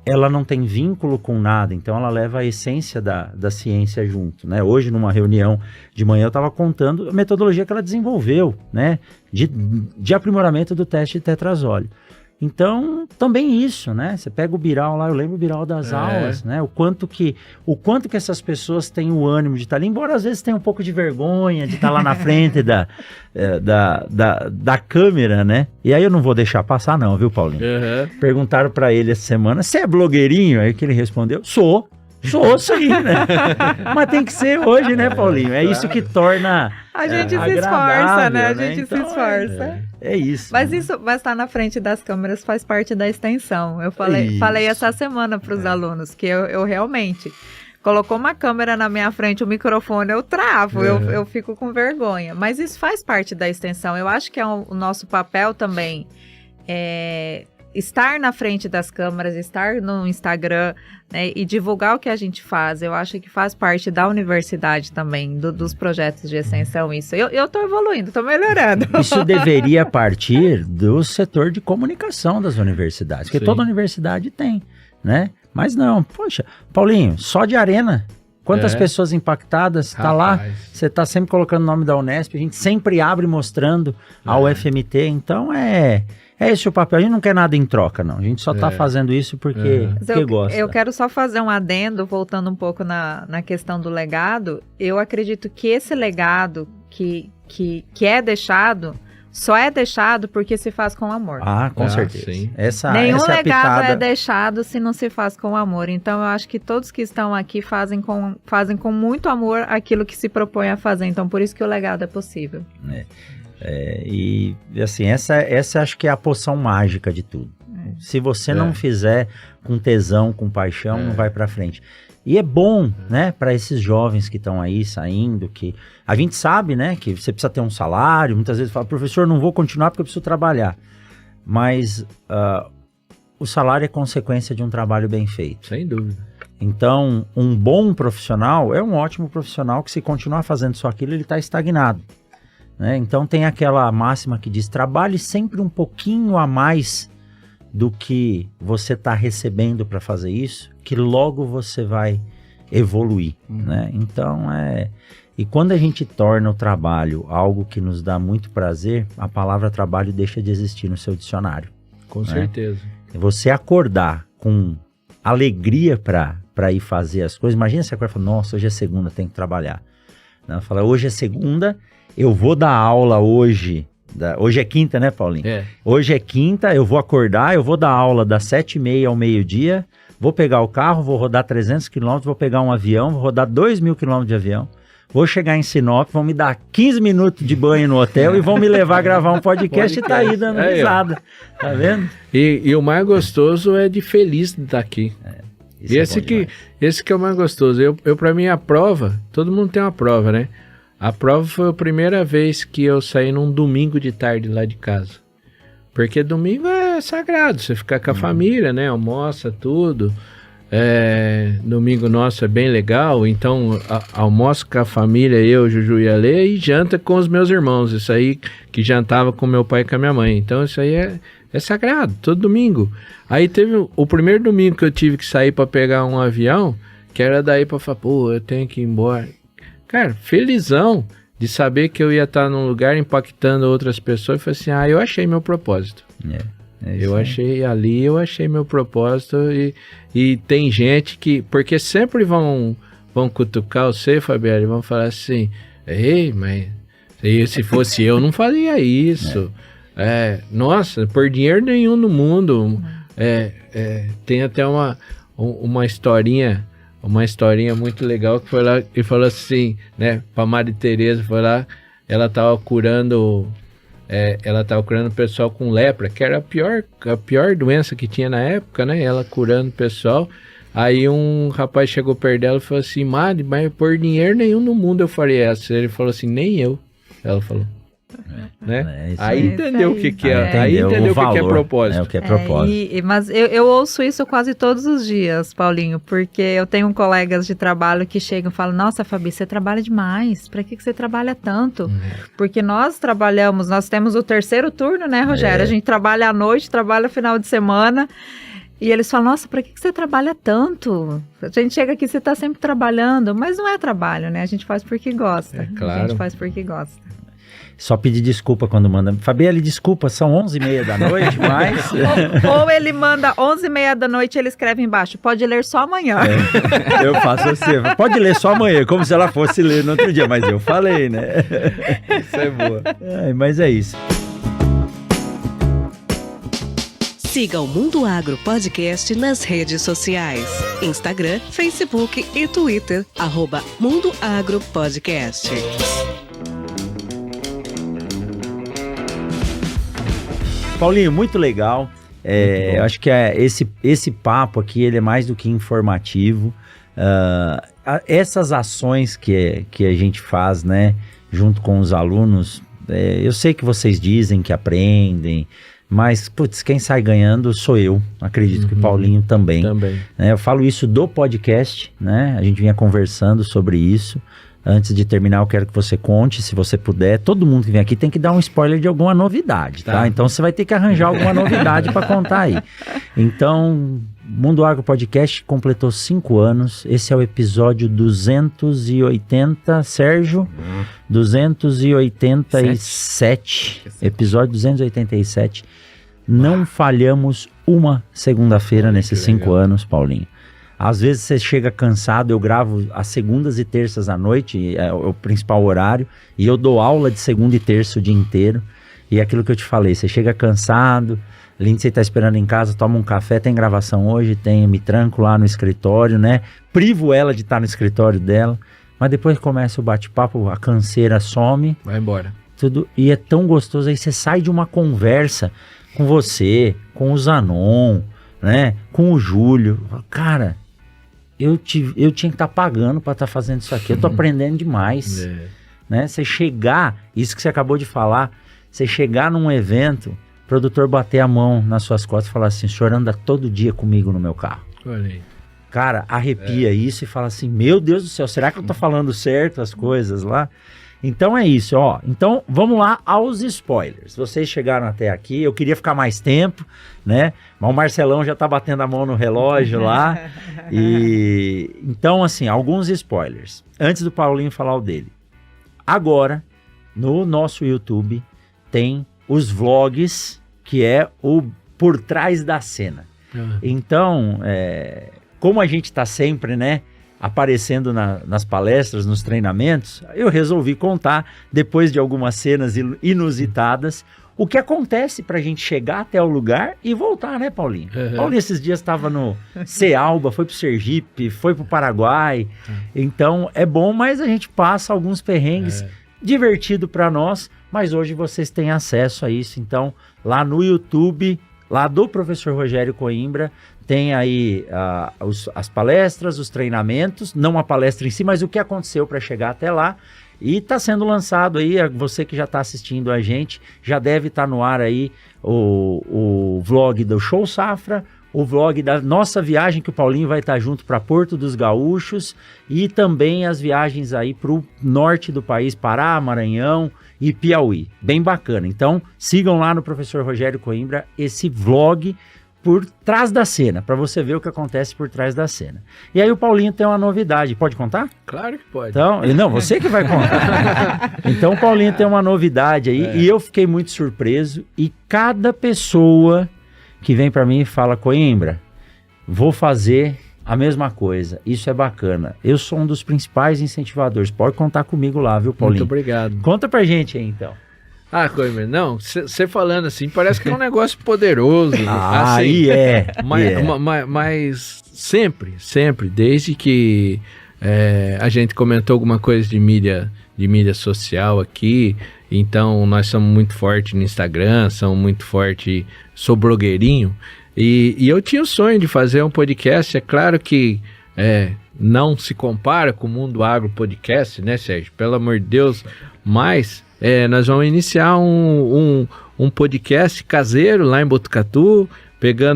ela não tem vínculo com nada, então ela leva a essência da ciência junto, né? Hoje, numa reunião de manhã, eu estava contando a metodologia que ela desenvolveu, né? De aprimoramento do teste de tetrazóleo. Então, também isso, né? Você pega o Biral lá, eu lembro o Biral das aulas, né? O quanto que essas pessoas têm o ânimo de estar ali, embora às vezes tenham um pouco de vergonha de estar lá na frente da câmera, né? E aí eu não vou deixar passar não, viu, Paulinho? Perguntaram para ele essa semana, você é blogueirinho? Aí que ele respondeu, sou sim, né? Mas tem que ser hoje, né, Paulinho? É isso que torna a gente se esforça, né? A gente se esforça. É isso. Mas né? isso vai estar na frente das câmeras, faz parte da extensão. Eu falei essa semana para os alunos que eu realmente... Colocou uma câmera na minha frente, o microfone, eu travo, eu fico com vergonha. Mas isso faz parte da extensão. Eu acho que é o nosso papel também estar na frente das câmeras, estar no Instagram, né, e divulgar o que a gente faz. Eu acho que faz parte da universidade também, dos projetos de extensão isso. Eu estou evoluindo, estou melhorando. Isso deveria partir do setor de comunicação das universidades, porque toda universidade tem, né? Mas não, poxa, Paulinho, só de Arena, quantas pessoas impactadas, tá lá, você tá sempre colocando o nome da Unesp, a gente sempre abre mostrando a UFMT, então é esse o papel, a gente não quer nada em troca não, a gente só tá fazendo isso porque gosta. Eu quero só fazer um adendo, voltando um pouco na questão do legado, eu acredito que esse legado que é deixado, só é deixado porque se faz com amor. Ah, com certeza. Sim. Nenhum legado é deixado se não se faz com amor. Então, eu acho que todos que estão aqui fazem com muito amor aquilo que se propõe a fazer. Então, por isso que o legado é possível. E, assim, essa acho que é a poção mágica de tudo. Se você não fizer com tesão, com paixão, não vai pra frente. E é bom, né, para esses jovens que estão aí saindo, que a gente sabe, né, que você precisa ter um salário, muitas vezes fala, professor, não vou continuar porque eu preciso trabalhar. Mas o salário é consequência de um trabalho bem feito. Sem dúvida. Então, um bom profissional é um ótimo profissional que se continuar fazendo só aquilo, ele está estagnado. Né? Então, tem aquela máxima que diz, trabalhe sempre um pouquinho a mais do que você está recebendo para fazer isso, que logo você vai evoluir, né? Então, E quando a gente torna o trabalho algo que nos dá muito prazer, a palavra trabalho deixa de existir no seu dicionário. Com certeza. Você acordar com alegria para ir fazer as coisas, imagina você acorda e fala, nossa, hoje é segunda, tem que trabalhar. Não, fala, hoje é segunda, eu vou dar aula hoje Hoje é quinta, né, Paulinho? Hoje é quinta, eu vou acordar, eu vou dar aula das 7h30 ao meio-dia, vou pegar o carro, vou rodar 300 quilômetros, vou pegar um avião, vou rodar 2.000 quilômetros de avião, vou chegar em Sinop, vão me dar 15 minutos de banho no hotel e vão me levar a gravar um podcast e tá aí dando risada. Tá vendo? E o mais gostoso é de feliz de estar aqui. Esse que é o mais gostoso. Eu para mim, a prova, todo mundo tem uma prova, né? A prova foi a primeira vez que eu saí num domingo de tarde lá de casa. Porque domingo é sagrado, você fica com a família, né? Almoça tudo. Domingo nosso é bem legal, então almoço com a família, eu, Juju e Ale, e janta com os meus irmãos. Isso aí que jantava com meu pai e com a minha mãe. Então isso aí é sagrado, todo domingo. Aí teve o primeiro domingo que eu tive que sair para pegar um avião, que era daí para falar, pô, eu tenho que ir embora. Cara, felizão de saber que eu ia estar num lugar impactando outras pessoas. E falei assim, eu achei meu propósito. Eu achei meu propósito. E tem gente que... Porque sempre vão cutucar você, Fabiane, vão falar assim, ei, mas se fosse eu, não faria isso. Nossa, por dinheiro nenhum no mundo. Tem até uma historinha muito legal que foi lá e falou assim, né, pra Maria Tereza, foi lá, ela tava curando o pessoal com lepra, que era a pior doença que tinha na época, né, ela curando o pessoal. Aí um rapaz chegou perto dela e falou assim, Mari, mas por dinheiro nenhum no mundo eu faria essa. Ele falou assim, nem eu, ela falou. Né? Aí entendeu o que é, aí entendeu o que é propósito. O que é propósito. Mas eu ouço isso quase todos os dias, Paulinho, porque eu tenho colegas de trabalho que chegam e falam, nossa, Fabi, você trabalha demais, pra que você trabalha tanto? Porque nós temos o terceiro turno, né, Rogério? A gente trabalha à noite, trabalha final de semana, e eles falam, nossa, pra que você trabalha tanto? A gente chega aqui, você tá sempre trabalhando, mas não é trabalho, né? A gente faz porque gosta. Claro. A gente faz porque gosta. Só pedir desculpa quando manda. Fabiane, desculpa, são 11h30 da noite, mas... ou ele manda 11h30 da noite e ele escreve embaixo, pode ler só amanhã. Eu faço assim, pode ler só amanhã, como se ela fosse ler no outro dia, mas eu falei, né? Isso é boa. Mas é isso. Siga o Mundo Agro Podcast nas redes sociais. Instagram, Facebook e Twitter, @Mundo Agro Podcast. Paulinho, muito legal. Eu acho que esse papo aqui ele é mais do que informativo. Essas ações que a gente faz, né, junto com os alunos, eu sei que vocês dizem que aprendem, mas, putz, quem sai ganhando sou eu. Acredito que o Paulinho também. Eu falo isso do podcast, né? A gente vinha conversando sobre isso. Antes de terminar, eu quero que você conte, se você puder. Todo mundo que vem aqui tem que dar um spoiler de alguma novidade, tá? Então você vai ter que arranjar alguma novidade para contar aí. Então, Mundo Agro Podcast completou 5 anos. Esse é o episódio 280, Sérgio? 287. Episódio 287. Não falhamos uma segunda-feira nesses 5 anos, Paulinho. Às vezes você chega cansado, eu gravo às segundas e terças à noite, é o principal horário, e eu dou aula de segunda e terça o dia inteiro. E é aquilo que eu te falei, você chega cansado, Lindsay tá esperando em casa, toma um café, tem gravação hoje, me tranco lá no escritório, né? Privo ela de estar no escritório dela, mas depois começa o bate-papo, a canseira some. Vai embora. Tudo, e é tão gostoso, aí você sai de uma conversa com você, com o Zanon, né? Com o Júlio, cara... Eu tinha que estar pagando para estar fazendo isso aqui. Eu tô aprendendo demais. Né? Você chegar, isso que você acabou de falar, você chegar num evento, o produtor bater a mão nas suas costas e falar assim, o senhor anda todo dia comigo no meu carro. Olha aí. Cara, arrepia isso e fala assim, meu Deus do céu, será que eu tô falando certo as coisas lá? Então é isso, ó. Então vamos lá aos spoilers. Vocês chegaram até aqui, eu queria ficar mais tempo, né? Mas o Marcelão já tá batendo a mão no relógio lá. E então, assim, alguns spoilers. Antes do Paulinho falar o dele. Agora, no nosso YouTube, tem os vlogs, que é o por trás da cena. Então, como a gente tá sempre, né? aparecendo nas palestras, nos treinamentos, eu resolvi contar, depois de algumas cenas inusitadas, o que acontece para a gente chegar até o lugar e voltar, né, Paulinho? Paulinho esses dias estava no Cealba, foi pro Sergipe, foi pro Paraguai. Então é bom, mas a gente passa alguns perrengues, divertido para nós, mas hoje vocês têm acesso a isso. Então lá no YouTube, lá do professor Rogério Coimbra, tem aí as palestras, os treinamentos, não a palestra em si, mas o que aconteceu para chegar até lá. E está sendo lançado aí, você que já está assistindo a gente, já deve estar no ar aí o vlog do Show Safra, o vlog da nossa viagem, que o Paulinho vai estar junto para Porto dos Gaúchos, e também as viagens aí para o norte do país, Pará, Maranhão e Piauí. Bem bacana. Então, sigam lá no professor Rogério Coimbra esse vlog por trás da cena, para você ver o que acontece por trás da cena. E aí o Paulinho tem uma novidade, pode contar? Claro que pode. Então, não, você que vai contar. Então o Paulinho tem uma novidade aí, e eu fiquei muito surpreso, e cada pessoa que vem para mim e fala, Coimbra, vou fazer a mesma coisa, isso é bacana. Eu sou um dos principais incentivadores, pode contar comigo lá, viu, Paulinho? Muito obrigado. Conta pra gente aí, então. Coimbra, não, você falando assim, parece que é um negócio poderoso. Assim, aí mas sempre, desde que a gente comentou alguma coisa de mídia social aqui, então nós somos muito fortes no Instagram, somos muito fortes, sou blogueirinho, e eu tinha o sonho de fazer um podcast. É claro que não se compara com o Mundo Agro Podcast, né, Sérgio? Pelo amor de Deus, mas... nós vamos iniciar um podcast caseiro lá em Botucatu,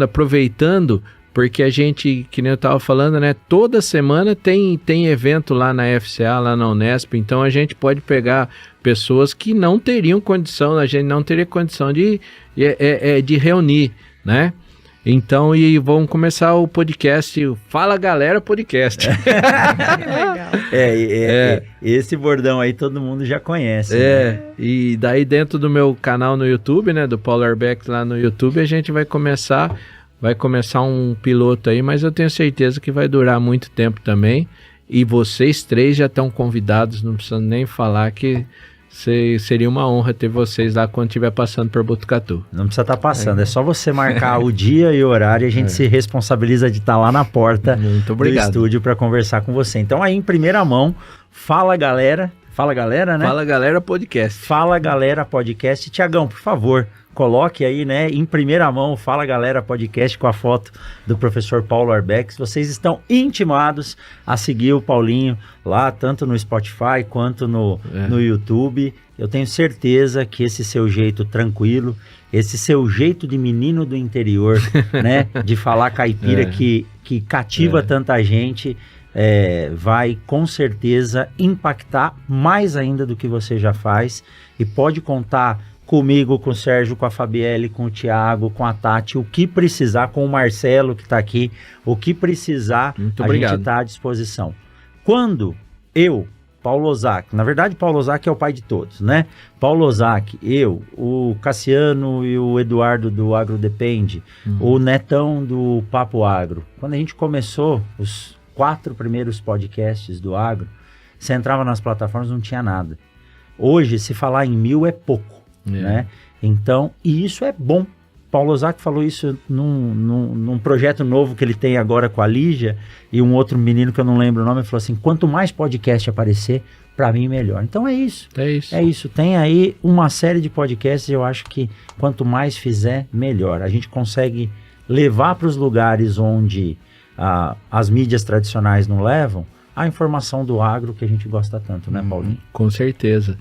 aproveitando, porque a gente, que nem eu estava falando, né, toda semana tem evento lá na FCA, lá na Unesp, então a gente pode pegar pessoas que não teriam condição, a gente não teria condição de reunir, né? Então, e vamos começar o podcast, Fala Galera Podcast. Esse bordão aí todo mundo já conhece. Né? E daí dentro do meu canal no YouTube, né, do Paulo Arbex lá no YouTube, a gente vai começar um piloto aí, mas eu tenho certeza que vai durar muito tempo também. E vocês três já estão convidados, não precisa nem falar que... seria uma honra ter vocês lá quando estiver passando por Botucatu. Não precisa estar passando, é só você marcar o dia e o horário e a gente se responsabiliza de estar lá na porta do estúdio para conversar com você. Então aí em primeira mão, Fala Galera, né? Fala Galera Podcast. Fala Galera Podcast. Tiagão, por favor, coloque aí, né, em primeira mão, Fala Galera Podcast com a foto do professor Paulo Arbex. Vocês estão intimados a seguir o Paulinho lá, tanto no Spotify quanto no YouTube. Eu tenho certeza que esse seu jeito tranquilo, esse seu jeito de menino do interior, né, de falar caipira que cativa tanta gente, vai com certeza impactar mais ainda do que você já faz, e pode contar comigo, com o Sérgio, com a Fabielle, com o Thiago, com a Tati, o que precisar, com o Marcelo que está aqui, o que precisar, gente está à disposição. Quando eu, Paulo Ozaki, na verdade Paulo Ozaki é o pai de todos, né? Paulo Ozaki, eu, o Cassiano e o Eduardo do Agro Depende, o Netão do Papo Agro, quando a gente começou os 4 primeiros podcasts do Agro, você entrava nas plataformas, não tinha nada. Hoje, se falar em 1000 é pouco. Né? Então, e isso é bom. Paulo Ozaki falou isso num projeto novo que ele tem agora com a Lígia e um outro menino que eu não lembro o nome, falou assim, quanto mais podcast aparecer, para mim melhor. Então é isso. É isso. Tem aí uma série de podcasts, eu acho que quanto mais fizer, melhor. A gente consegue levar para os lugares onde as mídias tradicionais não levam a informação do agro que a gente gosta tanto, né, Paulinho? Com certeza.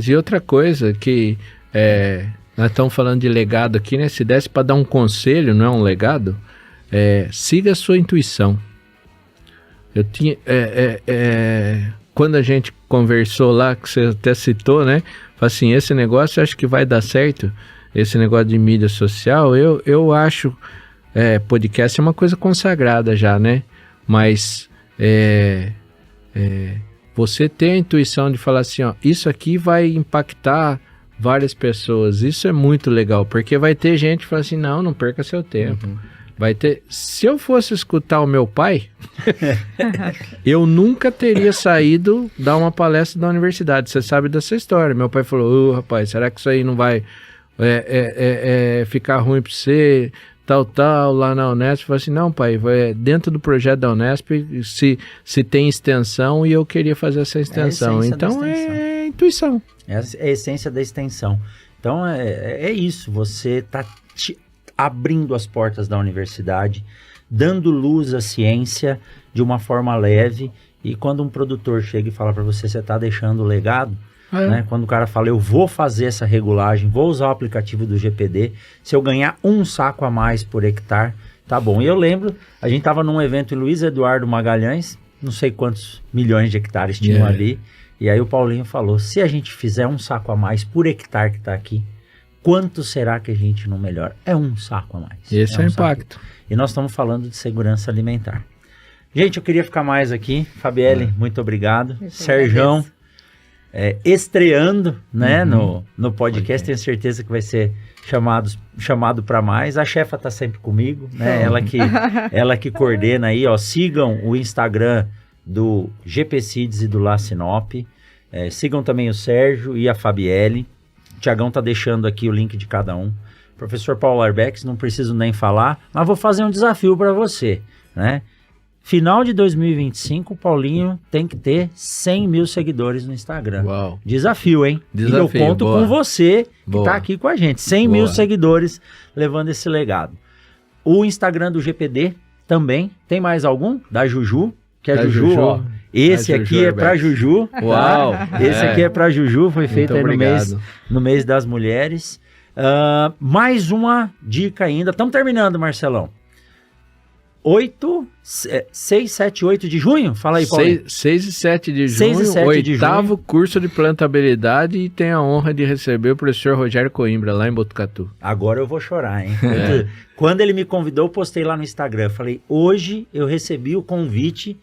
E outra coisa que nós estamos falando de legado aqui, né? Se desse para dar um conselho, não é um legado, siga a sua intuição. Eu tinha, quando a gente conversou lá, que você até citou, né? Falei assim, esse negócio eu acho que vai dar certo, esse negócio de mídia social, eu acho, podcast é uma coisa consagrada já, né? Mas você ter a intuição de falar assim, ó, isso aqui vai impactar várias pessoas, isso é muito legal, porque vai ter gente que fala assim, não perca seu tempo, Vai ter. Se eu fosse escutar o meu pai, eu nunca teria saído dar uma palestra da universidade. Você sabe dessa história. Meu pai falou: rapaz, será que isso aí não vai ficar ruim para você? Tal, lá na Unesp. Eu falei assim: não, pai, dentro do projeto da Unesp, se tem extensão e eu queria fazer essa extensão. Então é intuição. É a essência da extensão. Então é isso. Você está abrindo as portas da universidade, dando luz à ciência de uma forma leve, e quando um produtor chega e fala para você, você está deixando o legado, né? Quando o cara fala, eu vou fazer essa regulagem, vou usar o aplicativo do GPD, se eu ganhar um saco a mais por hectare, tá bom. E eu lembro, a gente estava num evento em Luiz Eduardo Magalhães, não sei quantos milhões de hectares tinham ali, e aí o Paulinho falou, se a gente fizer um saco a mais por hectare que está aqui, quanto será que a gente não melhora? É um saco a mais. Esse é o impacto. E nós estamos falando de segurança alimentar. Gente, eu queria ficar mais aqui. Fabielle, muito obrigado. Serjão, estreando, né, no podcast. Tenho certeza que vai ser chamado para mais. A chefa está sempre comigo, né? Ela que coordena aí, ó. Sigam o Instagram do GP Seeds e do La Sinop. Sigam também o Sérgio e a Fabielle. O Tiagão tá deixando aqui o link de cada um. Professor Paulo Arbex, não preciso nem falar, mas vou fazer um desafio para você, né? Final de 2025, o Paulinho tem que ter 100 mil seguidores no Instagram. Uau. Desafio, hein? Desafio, e eu conto com você que tá aqui com a gente. 100 mil seguidores levando esse legado. O Instagram do GPD também. Tem mais algum? Da Juju. Que a Juju, ó. Esse aqui é pra Juju. Uau! Esse aqui é pra Juju, foi feito aí no mês das mulheres. Mais uma dica ainda. Estamos terminando, Marcelão. 6, 7, 8 de junho? Fala aí, Paulinho. 6 e 7 de junho, 6 e 7 de oitavo junho. curso de plantabilidade, e tenho a honra de receber o professor Rogério Coimbra, lá em Botucatu. Agora eu vou chorar, hein? Quando ele me convidou, eu postei lá no Instagram. Eu falei, hoje eu recebi o convite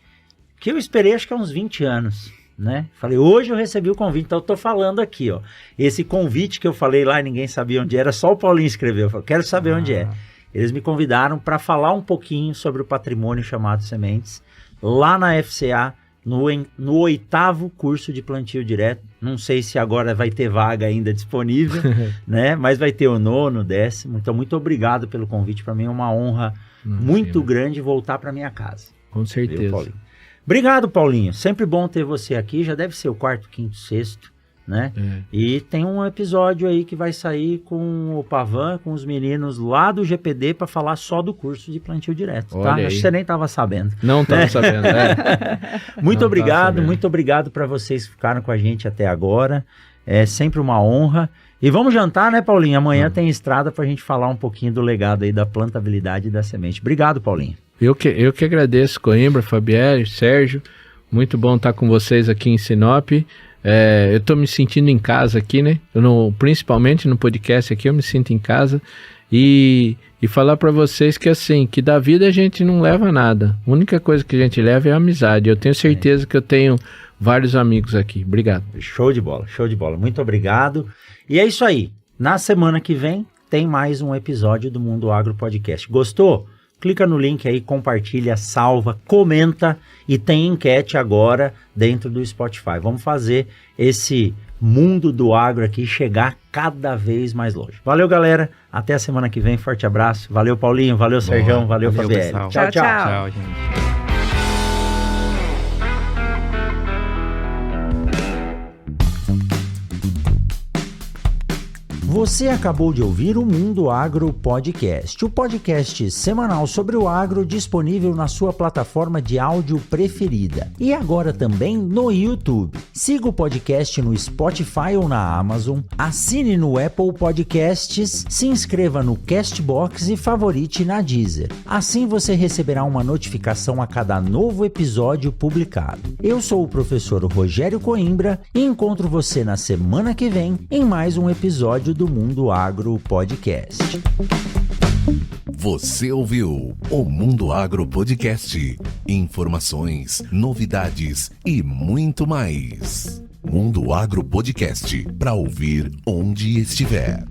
que eu esperei acho que há uns 20 anos, né? Falei, hoje eu recebi o convite, então eu tô falando aqui, ó. Esse convite que eu falei lá, ninguém sabia onde era, só o Paulinho escreveu. Eu falei, quero saber onde é. Eles me convidaram para falar um pouquinho sobre o patrimônio chamado sementes, lá na FCA, no 8º curso de plantio direto. Não sei se agora vai ter vaga ainda disponível, né? Mas vai ter o 9º, 10º. Então, muito obrigado pelo convite. Para mim é uma honra muito grande voltar para minha casa. Com certeza. Viu, Paulinho? Obrigado, Paulinho. Sempre bom ter você aqui. Já deve ser o 4º, 5º, 6º, né? E tem um episódio aí que vai sair com o Pavan, com os meninos lá do GPD para falar só do curso de plantio direto, tá? Acho que você nem estava sabendo. Não estava sabendo, Muito obrigado para vocês que ficaram com a gente até agora. É sempre uma honra. E vamos jantar, né, Paulinho? Amanhã tem estrada para a gente falar um pouquinho do legado aí da plantabilidade e da semente. Obrigado, Paulinho. Eu que agradeço, Coimbra, Fabielle, Sérgio. Muito bom estar com vocês aqui em Sinop. Eu estou me sentindo em casa aqui, né? Principalmente no podcast aqui, eu me sinto em casa. E falar para vocês que assim, que da vida a gente não leva nada. A única coisa que a gente leva é a amizade. Eu tenho certeza que eu tenho vários amigos aqui. Obrigado. Show de bola, show de bola. Muito obrigado. E é isso aí. Na semana que vem tem mais um episódio do Mundo Agro Podcast. Gostou? Clica no link aí, compartilha, salva, comenta, e tem enquete agora dentro do Spotify. Vamos fazer esse mundo do agro aqui chegar cada vez mais longe. Valeu, galera. Até a semana que vem. Forte abraço. Valeu, Paulinho. Valeu, Serjão. Valeu, Fabielle. Tchau, tchau. Tchau, gente. Você acabou de ouvir o Mundo Agro Podcast, o podcast semanal sobre o agro disponível na sua plataforma de áudio preferida e agora também no YouTube. Siga o podcast no Spotify ou na Amazon, assine no Apple Podcasts, se inscreva no Castbox e favorite na Deezer. Assim você receberá uma notificação a cada novo episódio publicado. Eu sou o professor Rogério Coimbra e encontro você na semana que vem em mais um episódio do Mundo Agro Podcast. Você ouviu o Mundo Agro Podcast. Informações, novidades e muito mais. Mundo Agro Podcast, para ouvir onde estiver.